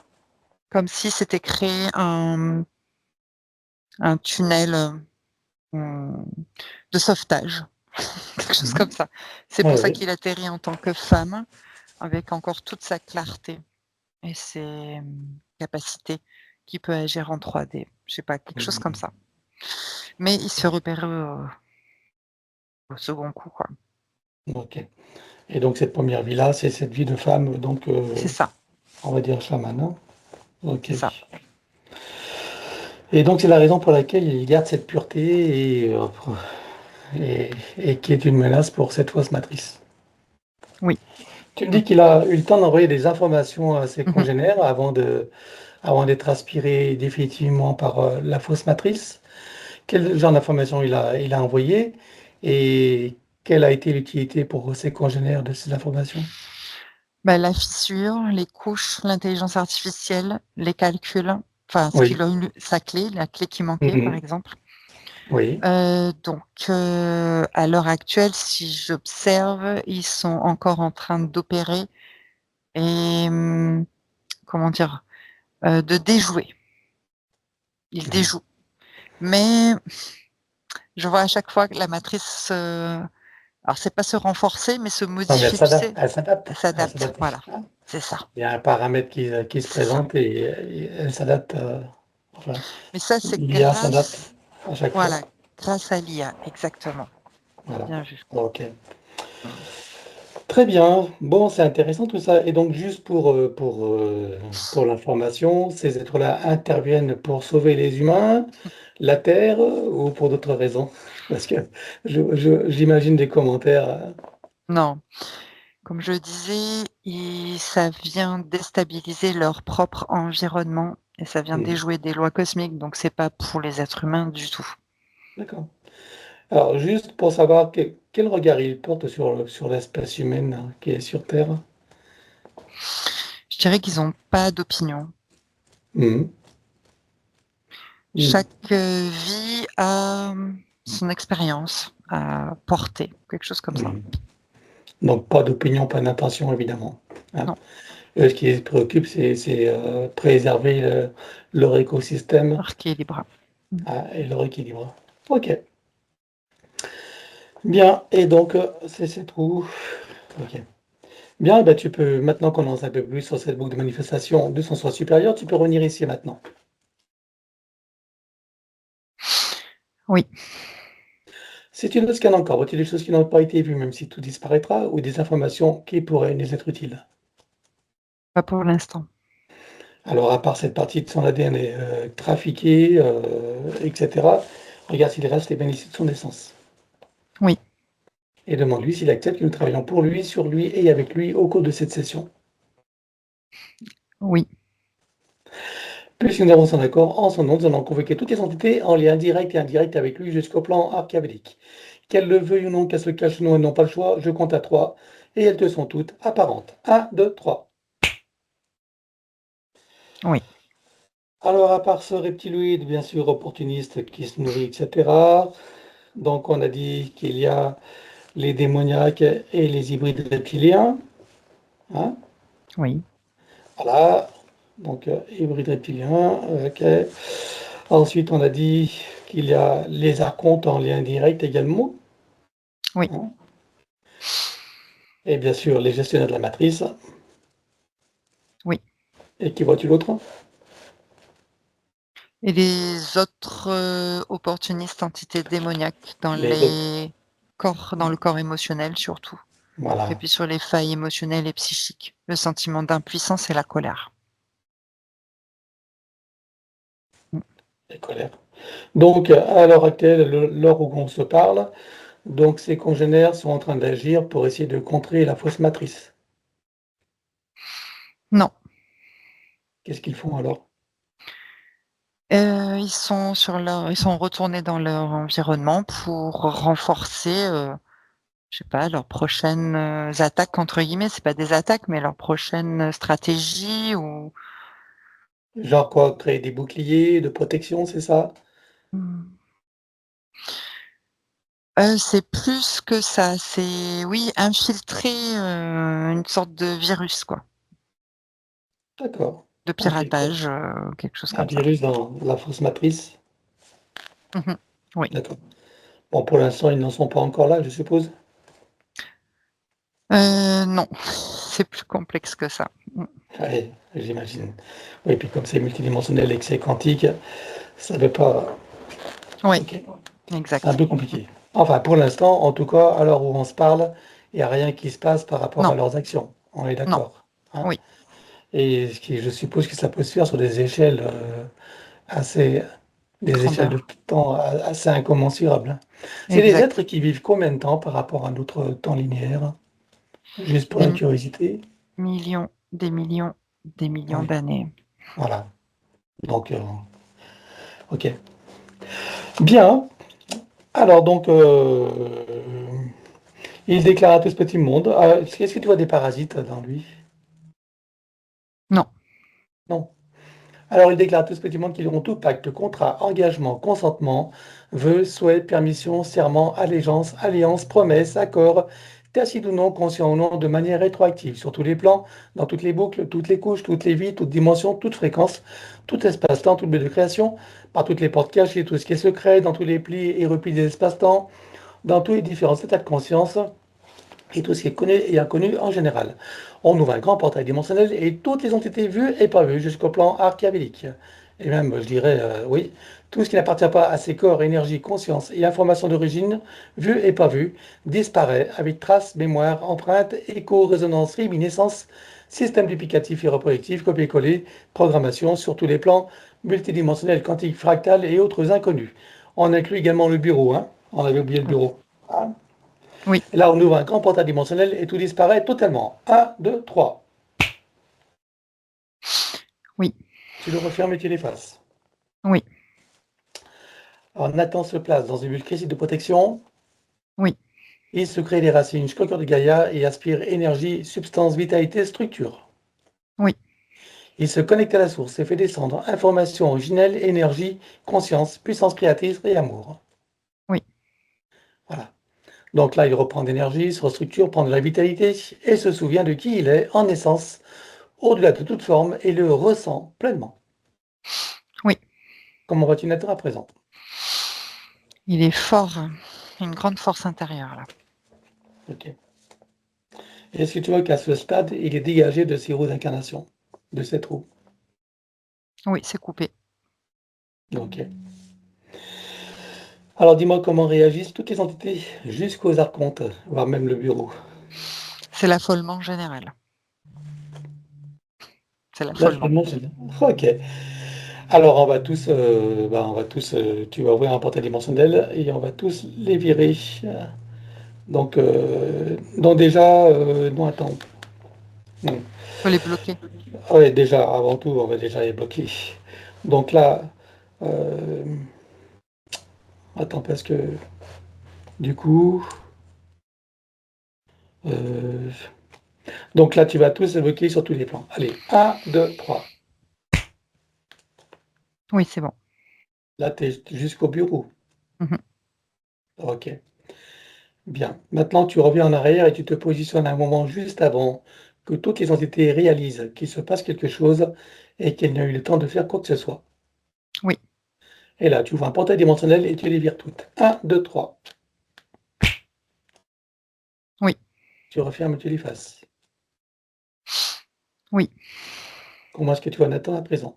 S1: comme si s'était créé un tunnel, de sauvetage, quelque chose
S2: Mmh.
S1: comme ça. C'est
S2: Ouais,
S1: pour ça
S2: ouais.
S1: qu'il atterrit en tant que femme, avec encore toute sa clarté et ses, capacités, qui peut agir en 3D. Je sais pas, quelque chose comme
S2: Mmh.
S1: ça. Mais il se fait repérer au second coup, quoi.
S2: OK. Et donc cette première vie-là, c'est cette vie de femme, donc
S1: C'est ça,
S2: on va dire chamane, hein? OK.
S1: c'est ça.
S2: Et donc c'est la raison pour laquelle il garde cette pureté et qui est une menace pour cette fausse matrice.
S1: Oui.
S2: Tu me
S1: Mmh.
S2: dis qu'il a eu le temps d'envoyer des informations à ses
S1: Mmh mh.
S2: congénères avant d'être aspiré définitivement par, la fausse matrice. Quel genre d'informations il a envoyé et quelle a été l'utilité pour ses congénères de ces informations?
S1: Bah, la fissure, les couches, l'intelligence artificielle, les calculs, enfin ce qu'il
S2: Oui.
S1: a eu sa clé, la clé qui manquait par
S2: Mmh.
S1: exemple.
S2: Oui.
S1: Donc à l'heure actuelle, si j'observe, ils sont encore en train d'opérer et comment dire? De déjouer. Ils
S2: Mmh.
S1: déjouent. Mais je vois à chaque fois que la matrice alors c'est pas se renforcer, mais se
S2: Non, mais
S1: modifier, tu sais? Elle
S2: elle
S1: s'adapte,
S2: s'adapte.
S1: voilà,
S2: Ah,
S1: c'est ça,
S2: il y a un paramètre qui se
S1: c'est ça.
S2: présente et elle s'adapte, enfin,
S1: Mais ça, c'est
S2: l'IA s'adapte
S1: grâce
S2: à chaque fois.
S1: voilà, grâce à l'IA, exactement.
S2: Voilà.
S1: Bien vu.
S2: OK.
S1: Mmh.
S2: Très bien. Bon, c'est intéressant tout ça et donc juste pour l'information, ces êtres-là interviennent pour sauver les humains, la Terre ou pour d'autres raisons? Parce que j'imagine des commentaires,
S1: Non, comme je disais, ça vient déstabiliser leur propre environnement et ça vient
S2: mmh,
S1: déjouer des lois cosmiques, donc c'est pas pour les êtres humains du tout.
S2: d'accord. Alors juste pour savoir quel regard ils portent sur l'espèce humaine qui est sur Terre?
S1: Je dirais qu'ils ont pas d'opinion.
S2: Mmh. Mmh.
S1: Chaque, vie a, son expérience à porter, quelque chose comme ça.
S2: Mmh. Donc pas d'opinion, pas d'intention évidemment, hein?
S1: Non,
S2: Eux, ce qui les préoccupe, c'est, préserver, leur écosystème,
S1: équilibre. Mmh.
S2: et leur équilibre. OK. Bien et donc, c'est tout. OK. Bien, bah, tu peux maintenant qu'on en sait un peu plus sur cette boucle de manifestation de son soi supérieur, tu peux revenir ici et maintenant.
S1: Oui,
S2: Si tu le scannes encore, vois-tu des choses qui n'ont pas été vues, même si tout disparaîtra, ou des informations qui pourraient nous être utiles?
S1: pas pour l'instant.
S2: Alors, à part cette partie de son ADN trafiquée, et cetera, regarde s'il reste les bénéfices de son essence
S1: Oui,
S2: et demande-lui s'il accepte que nous travaillons pour lui, sur lui et avec lui au cours de cette session.
S1: oui,
S2: Puisque nous avons son accord, en son nom, nous allons convoquer toutes les entités en lien direct et indirect avec lui jusqu'au plan archavélique. Qu'elles le veuillent ou non, qu'elles se cachent ou non, elles n'ont pas le choix, je compte à 3 et elles te sont toutes apparentes. 1, 2, 3.
S1: oui,
S2: Alors, à part ce reptiloïde, bien sûr, opportuniste qui se nourrit, etc. Donc, on a dit qu'il y a les démoniaques et les hybrides reptiliens. Hein,
S1: oui,
S2: voilà. Donc, hybride reptilien. OK. Ensuite, on a dit qu'il y a les archontes en lien direct également.
S1: oui.
S2: Hein, et bien sûr, les gestionnaires de la matrice.
S1: Oui.
S2: Et qui vois-tu l'autre?
S1: Et les autres, opportunistes, entités démoniaques
S2: Les autres.
S1: dans le corps émotionnel surtout. Et
S2: Voilà,
S1: puis sur les failles émotionnelles et psychiques, le sentiment d'impuissance et la colère. Mmh.
S2: les colères. Donc, à l'heure actuelle, l'heure où on se parle, donc ces congénères sont en train d'agir pour essayer de contrer la fausse matrice.
S1: Non,
S2: Qu'est-ce qu'ils font alors?
S1: ils sont retournés dans leur environnement pour renforcer, je sais pas, leurs prochaines, «attaques» entre guillemets. C'est pas des attaques, mais leurs prochaines, stratégies ou
S2: Genre quoi? Créer des boucliers de protection, c'est ça?
S1: mmh, C'est plus que ça, c'est oui, infiltrer, une sorte de virus quoi,
S2: D'accord.
S1: de
S2: Infiltré.
S1: piratage, quelque chose
S2: Un
S1: comme ça.
S2: virus dans la fausse matrice?
S1: Mmh. Oui.
S2: D'accord. Bon, pour l'instant, ils n'en sont pas encore là, je suppose?
S1: Non, c'est plus complexe que ça. Mmh.
S2: Ouais, j'imagine. Oui, puis comme c'est multidimensionnel et que c'est quantique, ça ne veut pas
S1: Oui,
S2: OK. C'est un
S1: exact.
S2: peu
S1: Mmh.
S2: compliqué. Enfin, pour l'instant, en tout cas, à l'heure où on se parle, il y a rien qui se passe par rapport à
S1: Non,
S2: leurs actions. On est
S1: non,
S2: d'accord, hein?
S1: oui,
S2: Et ce qui je suppose que ça peut se faire sur des échelles, assez des échelles de
S1: grandeur.
S2: temps assez incommensurables, hein. C'est des
S1: Exact.
S2: êtres qui vivent combien de temps par rapport à notre temps linéaire? Juste pour
S1: Des
S2: la curiosité?
S1: millions, des millions, des millions
S2: Oui,
S1: d'années.
S2: voilà. Donc, OK. Bien. Alors donc, il déclare à tout ce petit monde. Est-ce que tu vois des parasites dans lui?
S1: Non,
S2: Non. Alors il déclare à tout ce petit monde qu'ils auront tout pacte, contrat, engagement, consentement, vœux, souhaits, permission, serment, allégeance, alliance, promesse, accord, tacite ou non, conscient ou non, de manière rétroactive, sur tous les plans, dans toutes les boucles, toutes les couches, toutes les vies, toutes dimensions, toutes fréquences, tout espace-temps, tout but de création, par toutes les portes cachées, tout ce qui est secret, dans tous les plis et replis des espaces-temps, dans tous les différents états de conscience, et tout ce qui est connu et inconnu en général. On ouvre un grand portail dimensionnel et toutes les entités vues et pas vues jusqu'au plan archavélique. Et même, je dirais, oui, tout ce qui n'appartient pas à ces corps, énergie, conscience et informations d'origine, vues et pas vues, disparaît avec traces, mémoire, empreintes, écho, résonance, réminiscence, système duplicatif et reproductif, copier-coller, programmation sur tous les plans, multidimensionnels, quantiques, fractales et autres inconnus. On inclut également le bureau, hein. On avait oublié le
S1: oui,
S2: bureau. Hein.
S1: oui,
S2: Et là, on ouvre un grand portail dimensionnel et tout disparaît totalement. Un, 2, 3.
S1: oui,
S2: Tu le refermes et tu l'effaces.
S1: oui,
S2: Alors, Nathan se place dans une bulle critique de protection.
S1: oui,
S2: Il se crée des racines jusqu'au cœur de Gaïa et aspire énergie, substance, vitalité, structure.
S1: oui,
S2: Il se connecte à la source et fait descendre information originelle, énergie, conscience, puissance créatrice et amour.
S1: oui,
S2: Voilà. Donc là, il reprend d'énergie, se restructure, prend de la vitalité et se souvient de qui il est en essence, au-delà de toute forme, et le ressent pleinement.
S1: oui.
S2: Comment vas-tu, Nathan, à présent?
S1: Il est fort, une grande force intérieure là.
S2: Ok. Est-ce que tu vois qu'à ce stade, il est dégagé de ses roues d'incarnation, de cette roue?
S1: Oui, c'est coupé.
S2: Ok. Alors dis-moi comment réagissent toutes les entités jusqu'aux archontes, voire même le bureau.
S1: C'est l'affolement général. C'est
S2: Là,
S1: l'affolement.
S2: finalement, c'est ok. Alors tu vas ouvrir un portail dimensionnel et on va tous les virer. Donc déjà, non, attends. Non.
S1: Faut les bloquer.
S2: Ouais, déjà, avant tout, on va déjà les bloquer. Donc là, euh, attends, parce que du coup, euh, donc là, tu vas tous évoquer sur tous les plans. Allez, un, 2, 3.
S1: Oui, c'est bon.
S2: Là, tu es jusqu'au bureau.
S1: Mmh.
S2: Ok, bien. Maintenant, tu reviens en arrière et tu te positionnes à un moment juste avant que toutes les entités réalisent qu'il se passe quelque chose et qu'elles n'ont eu le temps de faire quoi que ce soit.
S1: Oui,
S2: Et là, tu ouvres un portail dimensionnel et tu les vires toutes. Un, 2, 3.
S1: oui,
S2: Tu refermes et tu l'effaces.
S1: oui.
S2: Comment est-ce que tu vois Nathan à présent?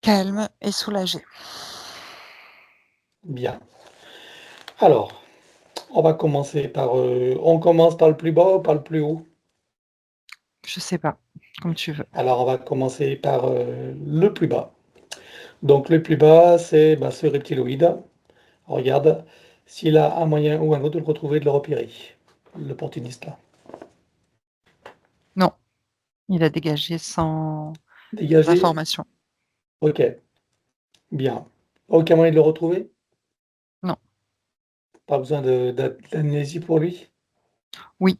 S1: Calme et soulagé.
S2: Bien. Alors, on commence par le plus bas ou par le plus haut?
S1: Je sais pas, comme tu veux.
S2: Alors, on va commencer par le plus bas. Donc, le plus bas, c'est bah, ce reptiloïde. Regarde s'il a un moyen ou un autre de le retrouver, de le repérer. L'opportuniste là.
S1: Non, il a dégagé sans
S2: Dégagé.
S1: information.
S2: Ok, bien. Aucun moyen de le retrouver?
S1: Non.
S2: Pas besoin d'amnésie pour lui?
S1: Oui,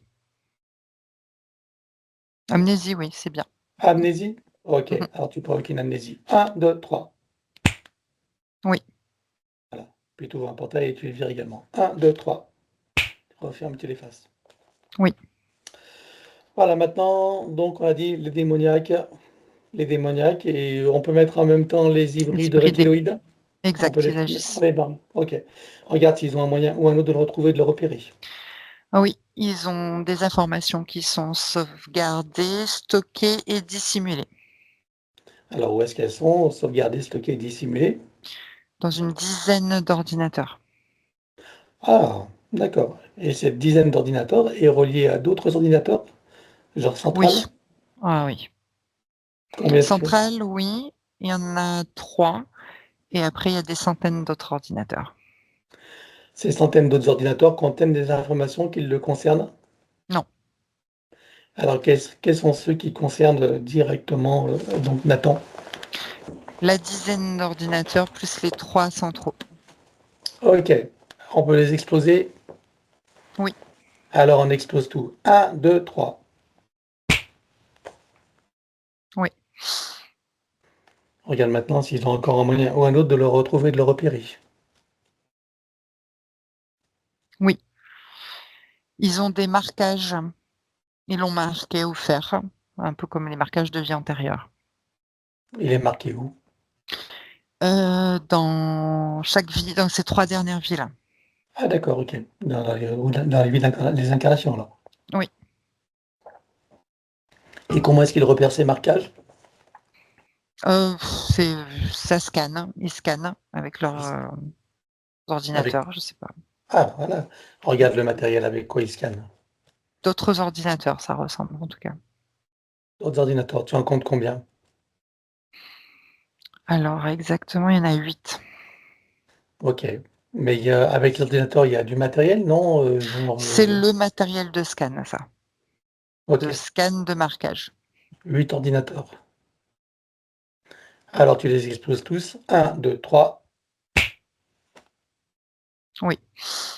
S1: amnésie, oui, c'est bien.
S2: Amnésie? Ok,
S1: Mmh.
S2: alors tu provoques une amnésie. Un, 2, 3.
S1: Oui.
S2: Voilà. Puis tu ouvres un portail et tu les vires également. 1, 2, 3. Tu refermes, tu les effaces.
S1: Oui.
S2: Voilà, maintenant, donc on a dit les démoniaques, et on peut mettre en même temps les hybrides
S1: Hybridés.
S2: reptiloïdes. On peut
S1: Exact,
S2: les
S1: ils
S2: mettre dans
S1: agissent.
S2: les bandes. Ok. Regarde s'ils ont un moyen ou un autre de le retrouver, de le repérer.
S1: Ah oui, ils ont des informations qui sont sauvegardées, stockées et dissimulées
S2: Alors, où est-ce qu'elles sont? Sauvegardées, stockées, dissimulées.
S1: dans une dizaine d'ordinateurs.
S2: Ah, d'accord. Et cette dizaine d'ordinateurs est reliée à d'autres ordinateurs, genre
S1: Oui.
S2: centrale?
S1: Ah oui.
S2: Combien est-ce que
S1: Centrale, oui, il y en a 3 et après il y a des centaines d'autres ordinateurs.
S2: ces centaines d'autres ordinateurs contiennent des informations qui le concernent?
S1: Non,
S2: Alors, quels sont ceux qui concernent directement donc Nathan?
S1: la dizaine d'ordinateurs plus les 3 centraux.
S2: Ok, on peut les exploser.
S1: Oui,
S2: Alors, on explose tout. 1, 2, 3.
S1: oui,
S2: Regarde maintenant s'ils ont encore un moyen ou un autre de le retrouver, de le repérer.
S1: oui. Ils ont des marquages. Ils l'ont marqué au fer, un peu comme les marquages de vie antérieure.
S2: Il est marqué où?
S1: Dans chaque vie, dans ces 3 dernières vies-là.
S2: Ah d'accord, ok. Dans les vies les incarnations, là.
S1: Oui,
S2: Et comment est-ce qu'il repère ces marquages?
S1: c'est ça scanne, ils scannent avec leur,
S2: Avec...
S1: ordinateur, je sais pas.
S2: Ah, voilà. Regarde le matériel avec quoi il scanne.
S1: D'autres ordinateurs, ça ressemble en tout cas.
S2: D'autres ordinateurs, tu en comptes combien?
S1: Alors exactement, il y en a 8.
S2: Ok. Mais avec l'ordinateur, il y a du matériel, non? Genre,
S1: C'est le matériel de scan, ça,
S2: ok.
S1: de scan de marquage.
S2: 8 ordinateurs. Alors tu les exploses tous. 1, 2, 3.
S1: Oui,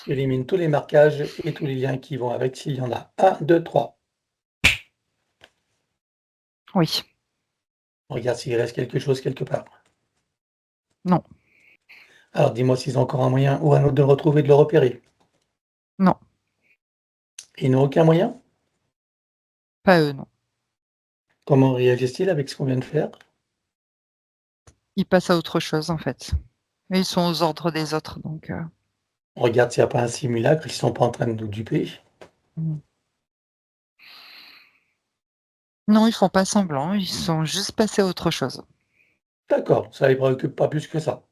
S2: Tu élimines tous les marquages et tous les liens qui vont avec s'il y en a. 1, 2, 3.
S1: oui,
S2: Regarde s'il reste quelque chose quelque part.
S1: non,
S2: Alors dis-moi s'ils ont encore un moyen ou un autre de le retrouver, de le repérer.
S1: non,
S2: Ils n'ont aucun moyen?
S1: pas eux, non.
S2: Comment réagissent-ils avec ce qu'on vient de faire?
S1: Ils passent à autre chose en fait. Mais ils sont aux ordres des autres donc
S2: Regarde s'il n'y a pas un simulacre, ils ne sont pas en train de nous duper.
S1: mmh. Non, ils font pas semblant, ils sont juste passés à autre chose.
S2: D'accord, ça les préoccupe pas plus que ça.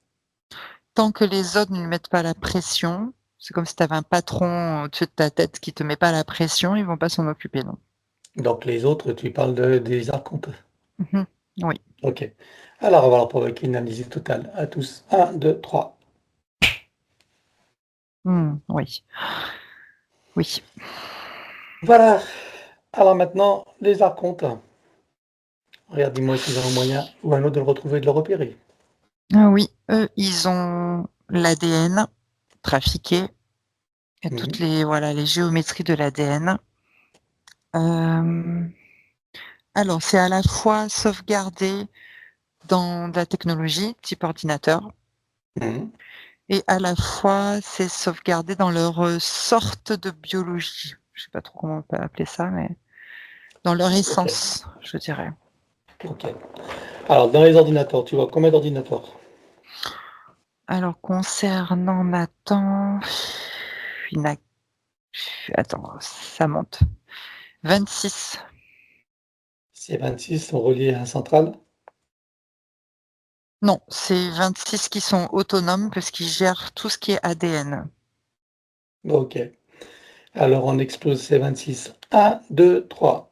S1: Tant que les autres ne lui mettent pas la pression, c'est comme si tu avais un patron au-dessus de ta tête qui te met pas la pression, ils vont pas s'en occuper, non.
S2: Donc les autres, tu parles des archontes.
S1: Mmh. Oui.
S2: Ok. Alors on va leur provoquer une amnésie totale à tous. 1, 2, 3.
S1: Oui. Oui.
S2: Voilà. Alors maintenant, les archontes. Regarde, dis-moi s'ils ont un moyen ou un autre de le retrouver, de le repérer.
S1: Ah oui, eux, ils ont l'ADN trafiqué et toutes
S2: Mhm.
S1: les voilà, les géométries de l'ADN. Hem, alors c'est à la fois sauvegardé dans de la technologie, type ordinateur
S2: Mhm.
S1: et à la fois c'est sauvegardé dans leur, sorte de biologie. Je sais pas trop comment on peut appeler ça, mais dans leur
S2: Ok.
S1: essence, je dirais.
S2: Ok. Alors dans les ordinateurs, tu vois combien d'ordinateurs?
S1: Alors concernant Nathan, il y en a attends, ça monte. 26.
S2: Ces 26 sont reliés à un central.
S1: Non, c'est 26 qui sont autonomes parce qu'ils gèrent tout ce qui est ADN.
S2: Ok. Alors on explose ces 26. 1, 2, 3.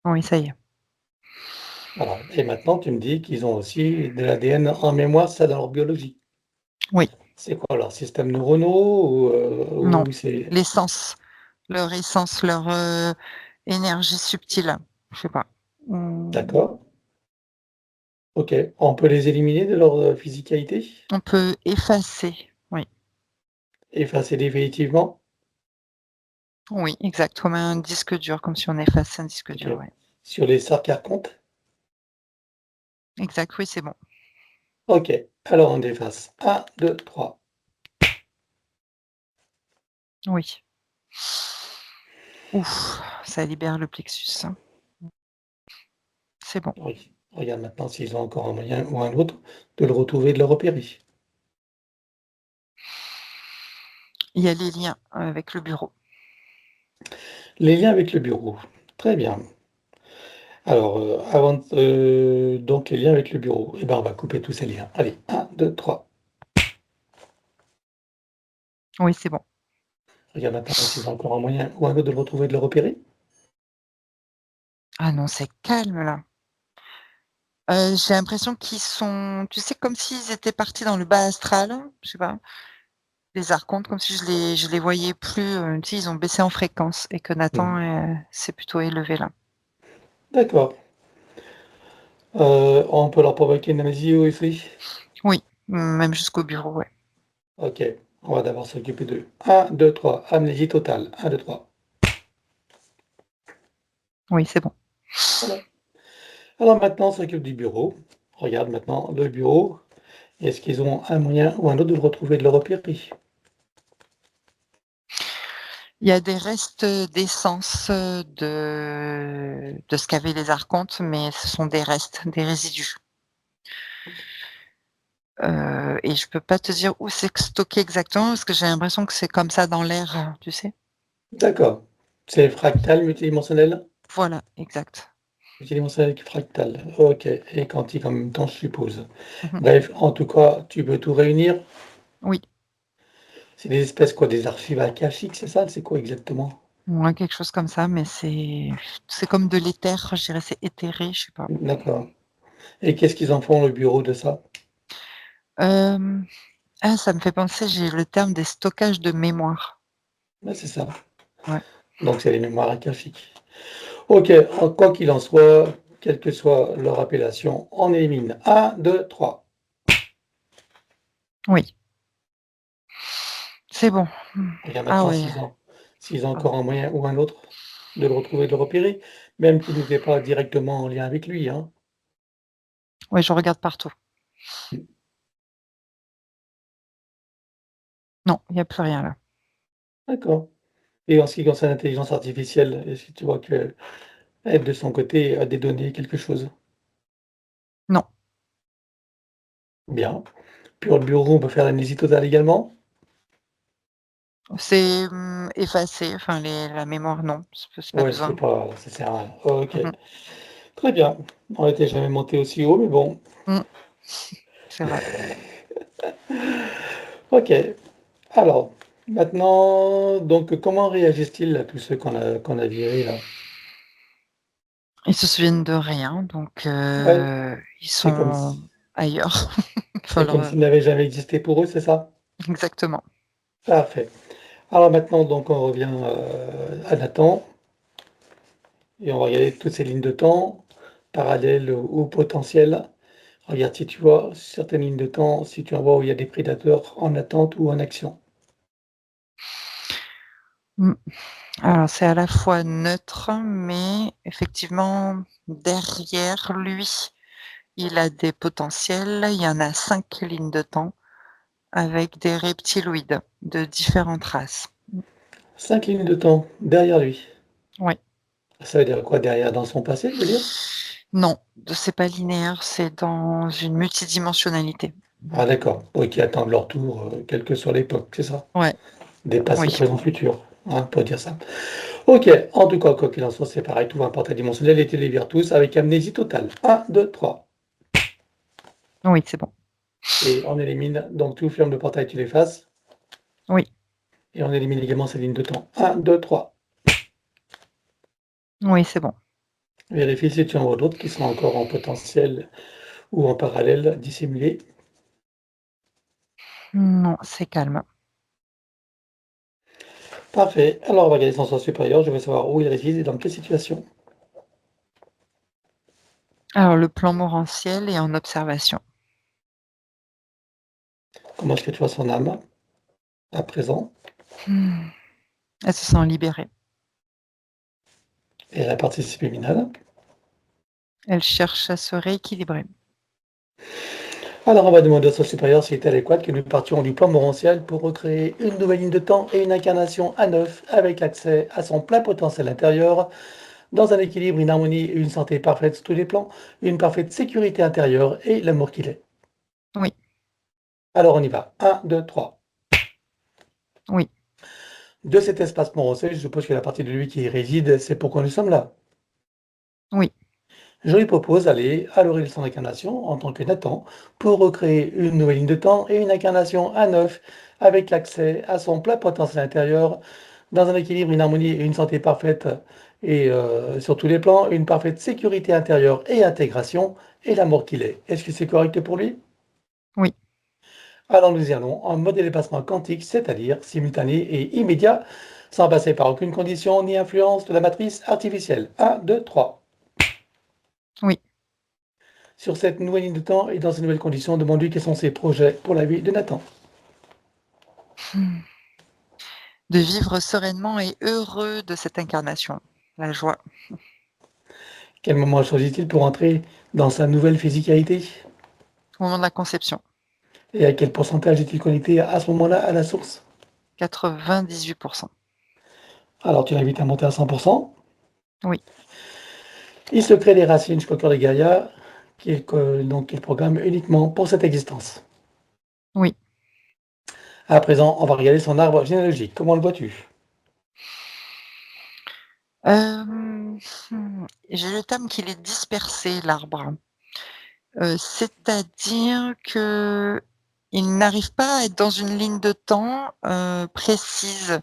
S1: Oui, ça y est.
S2: Voilà. Et maintenant, tu me dis qu'ils ont aussi de l'ADN en mémoire, ça dans leur biologie.
S1: Oui,
S2: C'est quoi leur système neuronaux
S1: non,
S2: ou c'est...
S1: leur essence, leur, énergie subtile. Je sais pas.
S2: D'accord. Ok. On peut les éliminer de leur physicalité?
S1: On peut effacer. Oui,
S2: Effacer définitivement?
S1: oui, exact, comme un disque dur, comme si on effaçait un disque
S2: Ok.
S1: dur, ouais.
S2: Sur les sarcarcontes?
S1: Exact, oui, c'est bon.
S2: OK, alors on efface. 1, 2, 3.
S1: Oui. Ouf, ça libère le plexus, hein. C'est bon.
S2: Oui. Regarde maintenant s'ils ont encore un moyen ou un autre de le retrouver et de le repérer.
S1: Il y a les liens avec le bureau.
S2: Les liens avec le bureau. Très bien. Alors, donc les liens avec le bureau. Eh ben, on va couper tous ces liens. Allez, 1, 2, 3.
S1: Oui, c'est bon.
S2: Regarde maintenant s'ils ont encore un moyen ou un autre de le retrouver et de le repérer.
S1: Ah non, c'est calme là. J'ai l'impression qu'ils sont, tu sais, comme s'ils étaient partis dans le bas astral, je sais pas, les archontes, comme si je les voyais plus, tu sais, ils ont baissé en fréquence et que
S2: Mmh.
S1: Nathan, s'est plutôt élevé là.
S2: D'accord. On peut leur provoquer une amnésie aussi?
S1: Oui, même jusqu'au bureau, ouais.
S2: OK, on va d'abord s'occuper d'eux. 1, 2, 3. Amnésie totale. 1, 2, 3.
S1: Oui, c'est bon.
S2: Voilà. Alors maintenant, on s'occupe du bureau. Regarde maintenant le bureau. Est-ce qu'ils ont un moyen ou un autre de le retrouver et de le repérer?
S1: Il y a des restes, d'essence, de ce qu'avaient les archontes, mais ce sont des restes, des résidus. Et je peux pas te dire où c'est stocké exactement parce que j'ai l'impression que c'est comme ça dans l'air, tu sais?
S2: D'accord. C'est fractal, multidimensionnel?
S1: Voilà, exact.
S2: Multidimensionnel avec fractal. OK, et quantique en même temps, je suppose.
S1: Mmh mh.
S2: Bref, en tout cas, tu peux tout réunir?
S1: Oui,
S2: C'est des espèces quoi, des archives akashiques, c'est ça? C'est quoi exactement?
S1: ouais, quelque chose comme ça, mais c'est comme de l'éther, je dirais, c'est éthéré, je sais pas.
S2: D'accord, et qu'est-ce qu'ils en font, le bureau, de ça?
S1: Hem, ah, ça me fait penser, j'ai le terme des stockages de mémoire.
S2: Ouais, c'est ça.
S1: Ouais.
S2: Donc c'est les mémoires akashiques. OK, en quoi qu'il en soit, quelle que soit leur appellation, on élimine. 1, 2, 3.
S1: Oui, c'est bon. Mmh.
S2: Regarde
S1: Ah
S2: maintenant
S1: ouais,
S2: s'ils ont
S1: pardon.
S2: encore un moyen ou un autre de le retrouver, de le repérer, même qu'il n'était pas directement en lien avec lui, hein.
S1: Ouais, je regarde partout.
S2: Mmh,
S1: Non, il y a plus rien là.
S2: d'accord, et en ce qui concerne l'intelligence artificielle, est-ce que tu vois qu'elle, de son côté, a des données, quelque chose?
S1: Non,
S2: Bien. Pour le bureau, on peut faire l'amnésie totale également?
S1: c'est, effacé, enfin la mémoire non, c'est pas
S2: Ouais, c'est
S1: besoin.
S2: pas ça sert à rien. OK,
S1: Mmh mh.
S2: très bien. On n'était jamais monté aussi haut, mais bon.
S1: Mmh, c'est vrai.
S2: OK. Alors, maintenant, donc comment réagissent-ils là, tous ceux qu'on a virés là?
S1: Ils se souviennent de rien, donc
S2: Ouais,
S1: ils
S2: c'est comme
S1: sont
S2: si
S1: ailleurs. Enfin
S2: c'est
S1: leur,
S2: comme s'ils n'avaient jamais existé pour eux, c'est ça?
S1: exactement.
S2: Parfait. Alors maintenant, donc on revient, à Nathan et on va regarder toutes ces lignes de temps, parallèles ou potentielles. Regarde si tu vois certaines lignes de temps, si tu en vois où il y a des prédateurs en attente ou en action.
S1: Mmh. Alors c'est à la fois neutre, mais effectivement derrière lui, il a des potentiels. Il y en a 5 lignes de temps avec des reptiloïdes de différentes races.
S2: 5 lignes de temps derrière lui.
S1: Ouais.
S2: Ça veut dire quoi derrière? Dans son passé, tu veux dire?
S1: Non, c'est pas linéaire, c'est dans une multidimensionnalité.
S2: Ah d'accord, oui, qui attendent leur tour, quelle que soit l'époque, c'est ça?
S1: Ouais,
S2: Des passés,
S1: oui.
S2: présents, futurs, hein, pour dire ça. OK, en tout cas, quoi qu'il en soit, c'est pareil, tout un portail dimensionnel et tu les vires tous avec amnésie totale. 1, 2, 3
S1: Oui, c'est bon.
S2: et on élimine donc tu fermes le portail, tu l'effaces
S1: Oui,
S2: et on élimine également ces lignes de temps. 1, 2, 3.
S1: oui, c'est bon.
S2: Vérifie si tu en vois d'autres qui sont encore en potentiel ou en parallèle dissimulés.
S1: Non, c'est calme.
S2: Parfait, alors on va regarder son sens supérieur, je veux savoir où il réside et dans quelle situation.
S1: Alors le plan morantiel est en observation.
S2: Comment est-ce que tu vois son âme à présent
S1: Mmh. Elle se sent libérée.
S2: et la partie subliminale?
S1: Elle cherche à se rééquilibrer.
S2: Alors, on va demander au soi supérieur s'il est adéquat que nous partions du plan morantiel pour recréer une nouvelle ligne de temps et une incarnation à neuf avec l'accès à son plein potentiel intérieur, dans un équilibre, une harmonie et une santé parfaite sur tous les plans, une parfaite sécurité intérieure et l'amour qu'il est.
S1: Oui,
S2: Alors, on y va. Un, 2, 3.
S1: oui,
S2: De cet espace morantiel, je suppose que la partie de lui qui y réside, c'est pourquoi nous sommes là.
S1: oui,
S2: Je lui propose d'aller à l'origine de son incarnation en tant que Nathan pour recréer une nouvelle ligne de temps et une incarnation à neuf avec l'accès à son plein potentiel intérieur dans un équilibre, une harmonie et une santé parfaite et sur tous les plans, une parfaite sécurité intérieure et intégration et l'amour qu'il est. Est-ce que c'est correct pour lui?
S1: oui.
S2: Alors nous y allons en mode dépassement quantique, c'est-à-dire simultané et immédiat, sans passer par aucune condition ni influence de la matrice artificielle. Un, 2, 3.
S1: Oui.
S2: Sur cette nouvelle ligne de temps et dans ces nouvelles conditions, demande-lui quels sont ses projets pour la vie de Nathan.
S1: Hmm. De vivre sereinement et heureux de cette incarnation. La joie.
S2: Quel moment choisit-il pour entrer dans sa nouvelle physicalité?
S1: Au moment de la conception.
S2: Et à quel pourcentage est-il connecté à ce moment-là à la source?
S1: 98%.
S2: Alors tu l'invites à monter à 100%.
S1: Oui,
S2: Il se crée des racines jusqu'au cœur de Gaïa, qu'il programme uniquement pour cette existence.
S1: oui.
S2: À présent, on va regarder son arbre généalogique. Comment le vois-tu?
S1: J'ai le terme qu'il est dispersé, l'arbre. C'est-à-dire qu'il n'arrive pas à être dans une ligne de temps, précise.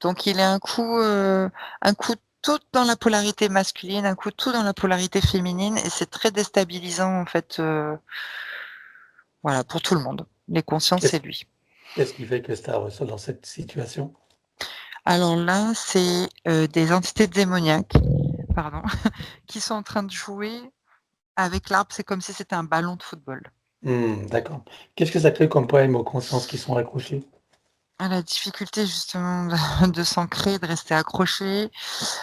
S1: Donc il est un coup tout dans la polarité masculine, un coup tout dans la polarité féminine et c'est très déstabilisant en fait, voilà, pour tout le monde. Les consciences,
S2: Qu'est-ce
S1: c'est lui.
S2: qu'est-ce qui fait que cet arbre soit dans cette situation?
S1: Alors là, c'est, des entités démoniaques, pardon, qui sont en train de jouer avec l'arbre. C'est comme si c'était un ballon de football.
S2: D'accord. Qu'est-ce que ça crée comme poème aux consciences qui sont accrochées?
S1: Ah, la difficulté justement de s'ancrer, de rester accroché.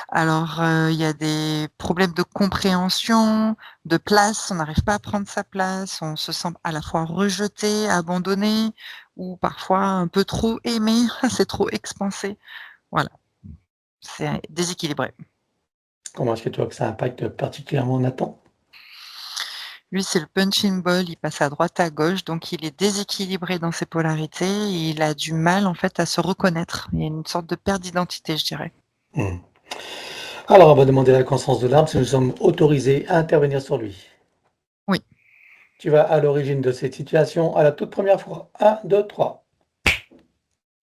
S1: Alors, il y a des problèmes de compréhension, de place, on n'arrive pas à prendre sa place, on se sent à la fois rejeté, abandonné ou parfois un peu trop aimé, c'est trop expansé. Voilà, c'est déséquilibré.
S2: Comment est-ce que tu vois que ça impacte particulièrement Nathan?
S1: Lui, c'est le punching ball, il passe à droite, à gauche, donc il est déséquilibré dans ses polarités et il a du mal, en fait, à se reconnaître. Il y a une sorte de perte d'identité, je dirais.
S2: Hmm. Alors, on va demander la conscience de l'arbre si nous sommes autorisés à intervenir sur lui.
S1: Oui,
S2: Tu vas à l'origine de cette situation à la toute première fois. Un, 2, 3.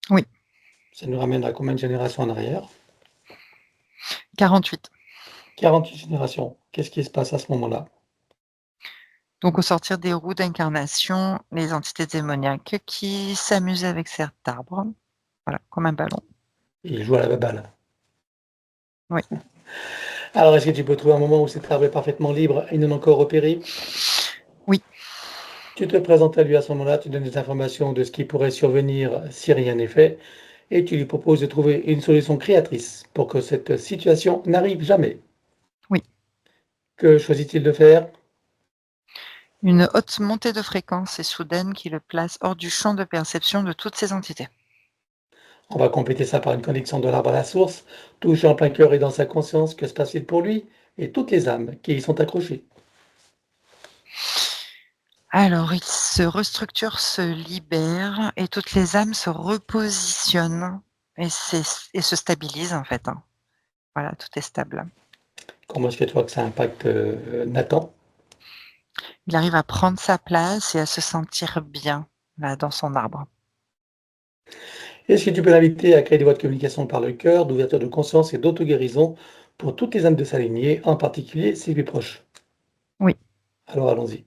S1: oui,
S2: Ça nous ramène à combien de générations en arrière?
S1: 48.
S2: 48 générations. Qu'est-ce qui se passe à ce moment-là?
S1: Donc au sortir des roues d'incarnation, les entités démoniaques qui s'amusent avec cet arbre, voilà, comme un ballon.
S2: Il joue à la baballe.
S1: Oui,
S2: Alors, est-ce que tu peux trouver un moment où cet arbre est parfaitement libre et non encore repéré?
S1: oui,
S2: Tu te présentes à lui à ce moment-là, tu donnes des informations de ce qui pourrait survenir si rien n'est fait, et tu lui proposes de trouver une solution créatrice pour que cette situation n'arrive jamais.
S1: oui.
S2: Que choisit-il de faire?
S1: Une haute montée de fréquence et soudaine qui le place hors du champ de perception de toutes ces entités.
S2: On va compléter ça par une connexion de l'arbre à la source, touché en plein cœur et dans sa conscience. Que se passe-t-il pour lui et toutes les âmes qui y sont accrochées?
S1: Alors, il se restructure, se libère et toutes les âmes se repositionnent et se stabilisent en fait, hein. Voilà, tout est stable.
S2: Comment est-ce que tu vois que ça impacte Nathan?
S1: Il arrive à prendre sa place et à se sentir bien, là, dans son arbre.
S2: Est-ce que tu peux l'inviter à créer des voies de communication par le cœur, d'ouverture de conscience et d'auto-guérison pour toutes les âmes de sa lignée, en particulier ses plus proches?
S1: Oui,
S2: Alors allons-y.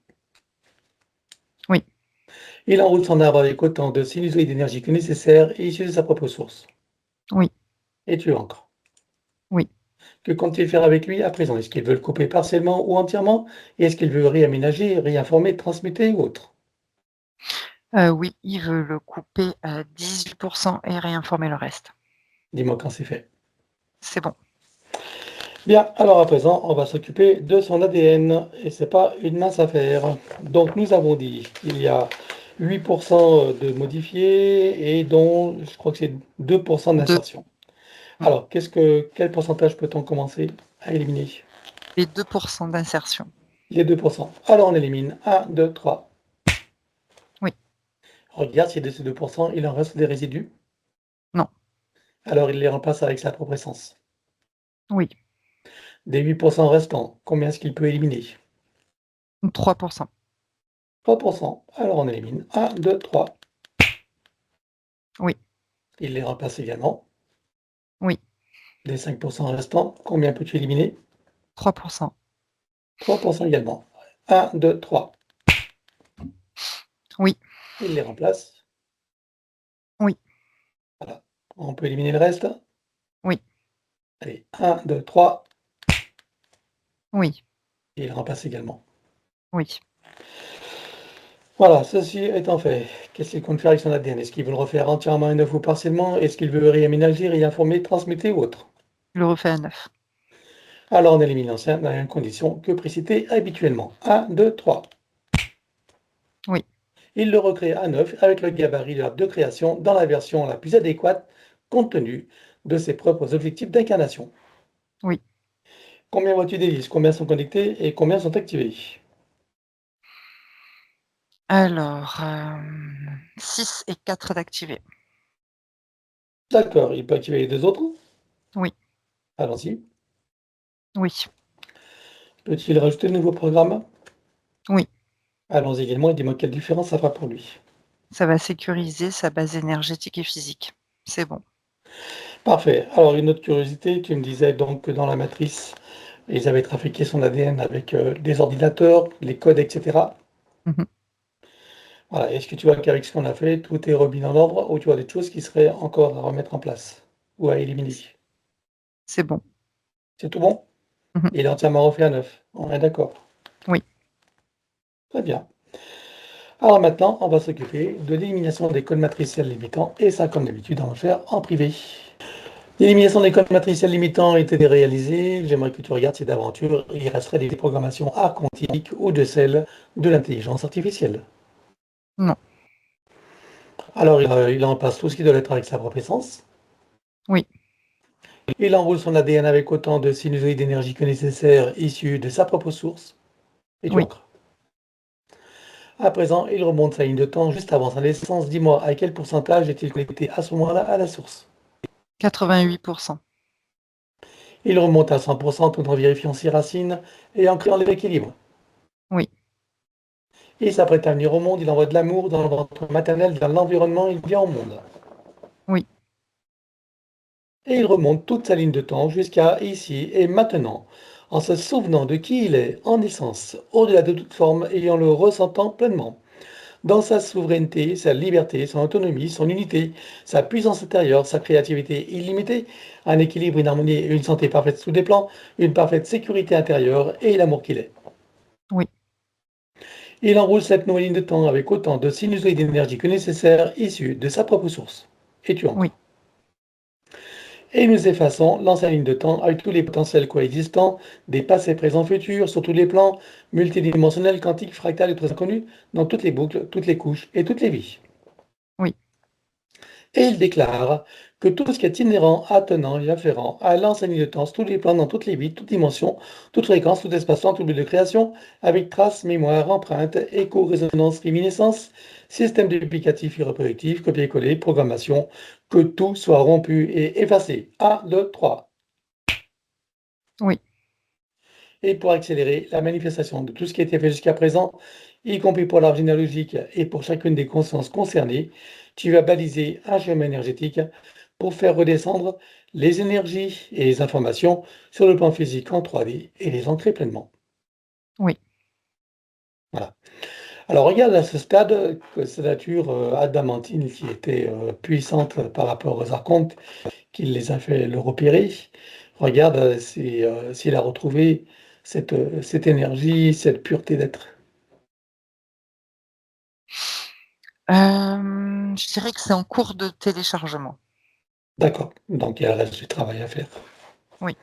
S1: oui,
S2: Il enroule son arbre avec autant de sinusoïdes d'énergie que nécessaire et issu de sa propre source.
S1: oui,
S2: Et tu ancres.
S1: oui.
S2: Que compte-t-il faire avec lui à présent? Est-ce qu'il veut le couper partiellement ou entièrement? Et est-ce qu'il veut réaménager, réinformer, transmuter ou autre?
S1: Oui, il veut le couper à 18% et réinformer le reste.
S2: Dis-moi quand c'est fait.
S1: C'est bon.
S2: Bien, alors à présent, on va s'occuper de son ADN et c'est pas une mince affaire. Donc nous avons dit qu'il y a 8% de modifiés et dont je crois que c'est 2%
S1: 2.
S2: d'insertion. Alors, quel pourcentage peut-on commencer à éliminer?
S1: Les 2% d'insertion.
S2: Les 2%. Alors on élimine 1, 2, 3.
S1: Oui.
S2: Regarde si de ces 2%, il en reste des résidus.
S1: Non.
S2: Alors il les remplace avec sa propre essence.
S1: Oui.
S2: Des 8% restants, combien est-ce qu'il peut éliminer?
S1: 3%.
S2: 3%. Alors on élimine 1, 2, 3.
S1: Oui.
S2: Il les remplace également.
S1: Oui.
S2: Des 5% restants, combien peux-tu éliminer?
S1: 3%.
S2: 3% également. 1, 2, 3.
S1: Oui.
S2: Il les remplace.
S1: Oui.
S2: Voilà. On peut éliminer le reste.
S1: Oui.
S2: Allez, 1, 2, 3.
S1: Oui.
S2: Il les remplace également.
S1: Oui.
S2: Voilà, ceci étant fait, qu'est-ce qu'il compte faire avec son ADN? Est-ce qu'il veut le refaire entièrement et neuf ou partiellement? Est-ce qu'il veut réaménager, réinformer, transmuter ou autre?
S1: Je le refais à 9.
S2: Alors on élimine l'ancien dans les mêmes conditions que précité habituellement. 1, 2, 3.
S1: Oui.
S2: Il le recrée à neuf avec le gabarit de création dans la version la plus adéquate compte tenu de ses propres objectifs d'incarnation.
S1: Oui.
S2: Combien vois-tu d'hélices? Combien sont connectés et combien sont activés?
S1: Alors, 6 et 4 d'activer.
S2: D'accord, il peut activer les deux autres?
S1: Oui.
S2: Allons-y.
S1: Oui.
S2: Peut-il rajouter de nouveaux programmes?
S1: Oui.
S2: Allons-y également et dis-moi quelle différence ça fera pour lui.
S1: Ça va sécuriser sa base énergétique et physique. C'est bon.
S2: Parfait. Alors une autre curiosité, tu me disais donc que dans la matrice, ils avaient trafiqué son ADN avec des ordinateurs, les codes, etc.
S1: Mmh.
S2: Voilà. Est-ce que tu vois qu'avec ce qu'on a fait, tout est remis dans l'ordre ou tu vois des choses qui seraient encore à remettre en place ou à éliminer?
S1: C'est bon.
S2: C'est tout bon?
S1: Mmh.
S2: Il est entièrement refait à neuf. On est d'accord.
S1: Oui.
S2: Très bien. Alors maintenant, on va s'occuper de l'élimination des codes matriciels limitants et ça, comme d'habitude, on va le faire en privé. L'élimination des codes matriciels limitants a été réalisée. J'aimerais que tu regardes si d'aventure il resterait des programmations arc quantiques ou de celles de l'intelligence artificielle.
S1: Non.
S2: Alors, il en passe tout ce qui doit être avec sa propre essence.
S1: Oui.
S2: Il enroule son ADN avec autant de sinusoïdes d'énergie que nécessaire issus de sa propre source. Et tu
S1: Oui.
S2: ancres. À présent, il remonte sa ligne de temps juste avant sa naissance. Dis-moi à quel pourcentage est-il connecté à ce moment-là à la source?
S1: 88%.
S2: Il remonte à 100% tout en vérifiant ses racines et en créant l'équilibre.
S1: Oui.
S2: Il s'apprête à venir au monde, il envoie de l'amour dans le ventre maternel, dans l'environnement, il vient au monde.
S1: Oui.
S2: Et il remonte toute sa ligne de temps jusqu'à ici et maintenant, en se souvenant de qui il est en essence, au-delà de toute forme et en le ressentant pleinement. Dans sa souveraineté, sa liberté, son autonomie, son unité, sa puissance intérieure, sa créativité illimitée, un équilibre, une harmonie et une santé parfaite sous des plans, une parfaite sécurité intérieure et l'amour qu'il est.
S1: Oui.
S2: Il enroule cette nouvelle ligne de temps avec autant de sinusoïdes d'énergie que nécessaire issus de sa propre source. Et tu
S1: Oui.
S2: ancres. Et nous effaçons l'ancienne ligne de temps avec tous les potentiels coexistants, des passés, présents, futurs, sur tous les plans, multidimensionnels, quantiques, fractales et très inconnus, dans toutes les boucles, toutes les couches et toutes les vies.
S1: Oui.
S2: Et il déclare que tout ce qui est inhérent, attenant et afférent à l'ancienne ligne de temps, sur tous les plans, dans toutes les vies, toutes dimensions, toutes fréquences, tout espace-temps, tout but de création, avec traces, mémoire, empreinte, écho, résonance, réminiscence, système duplicatif et reproductif, copier-coller, programmation, que tout soit rompu et effacé. 1, 2, 3.
S1: Oui.
S2: Et pour accélérer la manifestation de tout ce qui a été fait jusqu'à présent, y compris pour l'arbre généalogique et pour chacune des consciences concernées, tu vas baliser un chemin énergétique pour faire redescendre les énergies et les informations sur le plan physique en 3D et les ancrer pleinement.
S1: Oui.
S2: Voilà. Alors regarde à ce stade que cette nature adamantine qui était puissante par rapport aux archontes, qui les a fait le repérer, regarde s'il a retrouvé cette énergie, cette pureté d'être.
S1: Je dirais que c'est en cours de téléchargement.
S2: D'accord, donc il reste du travail à faire.
S1: Oui.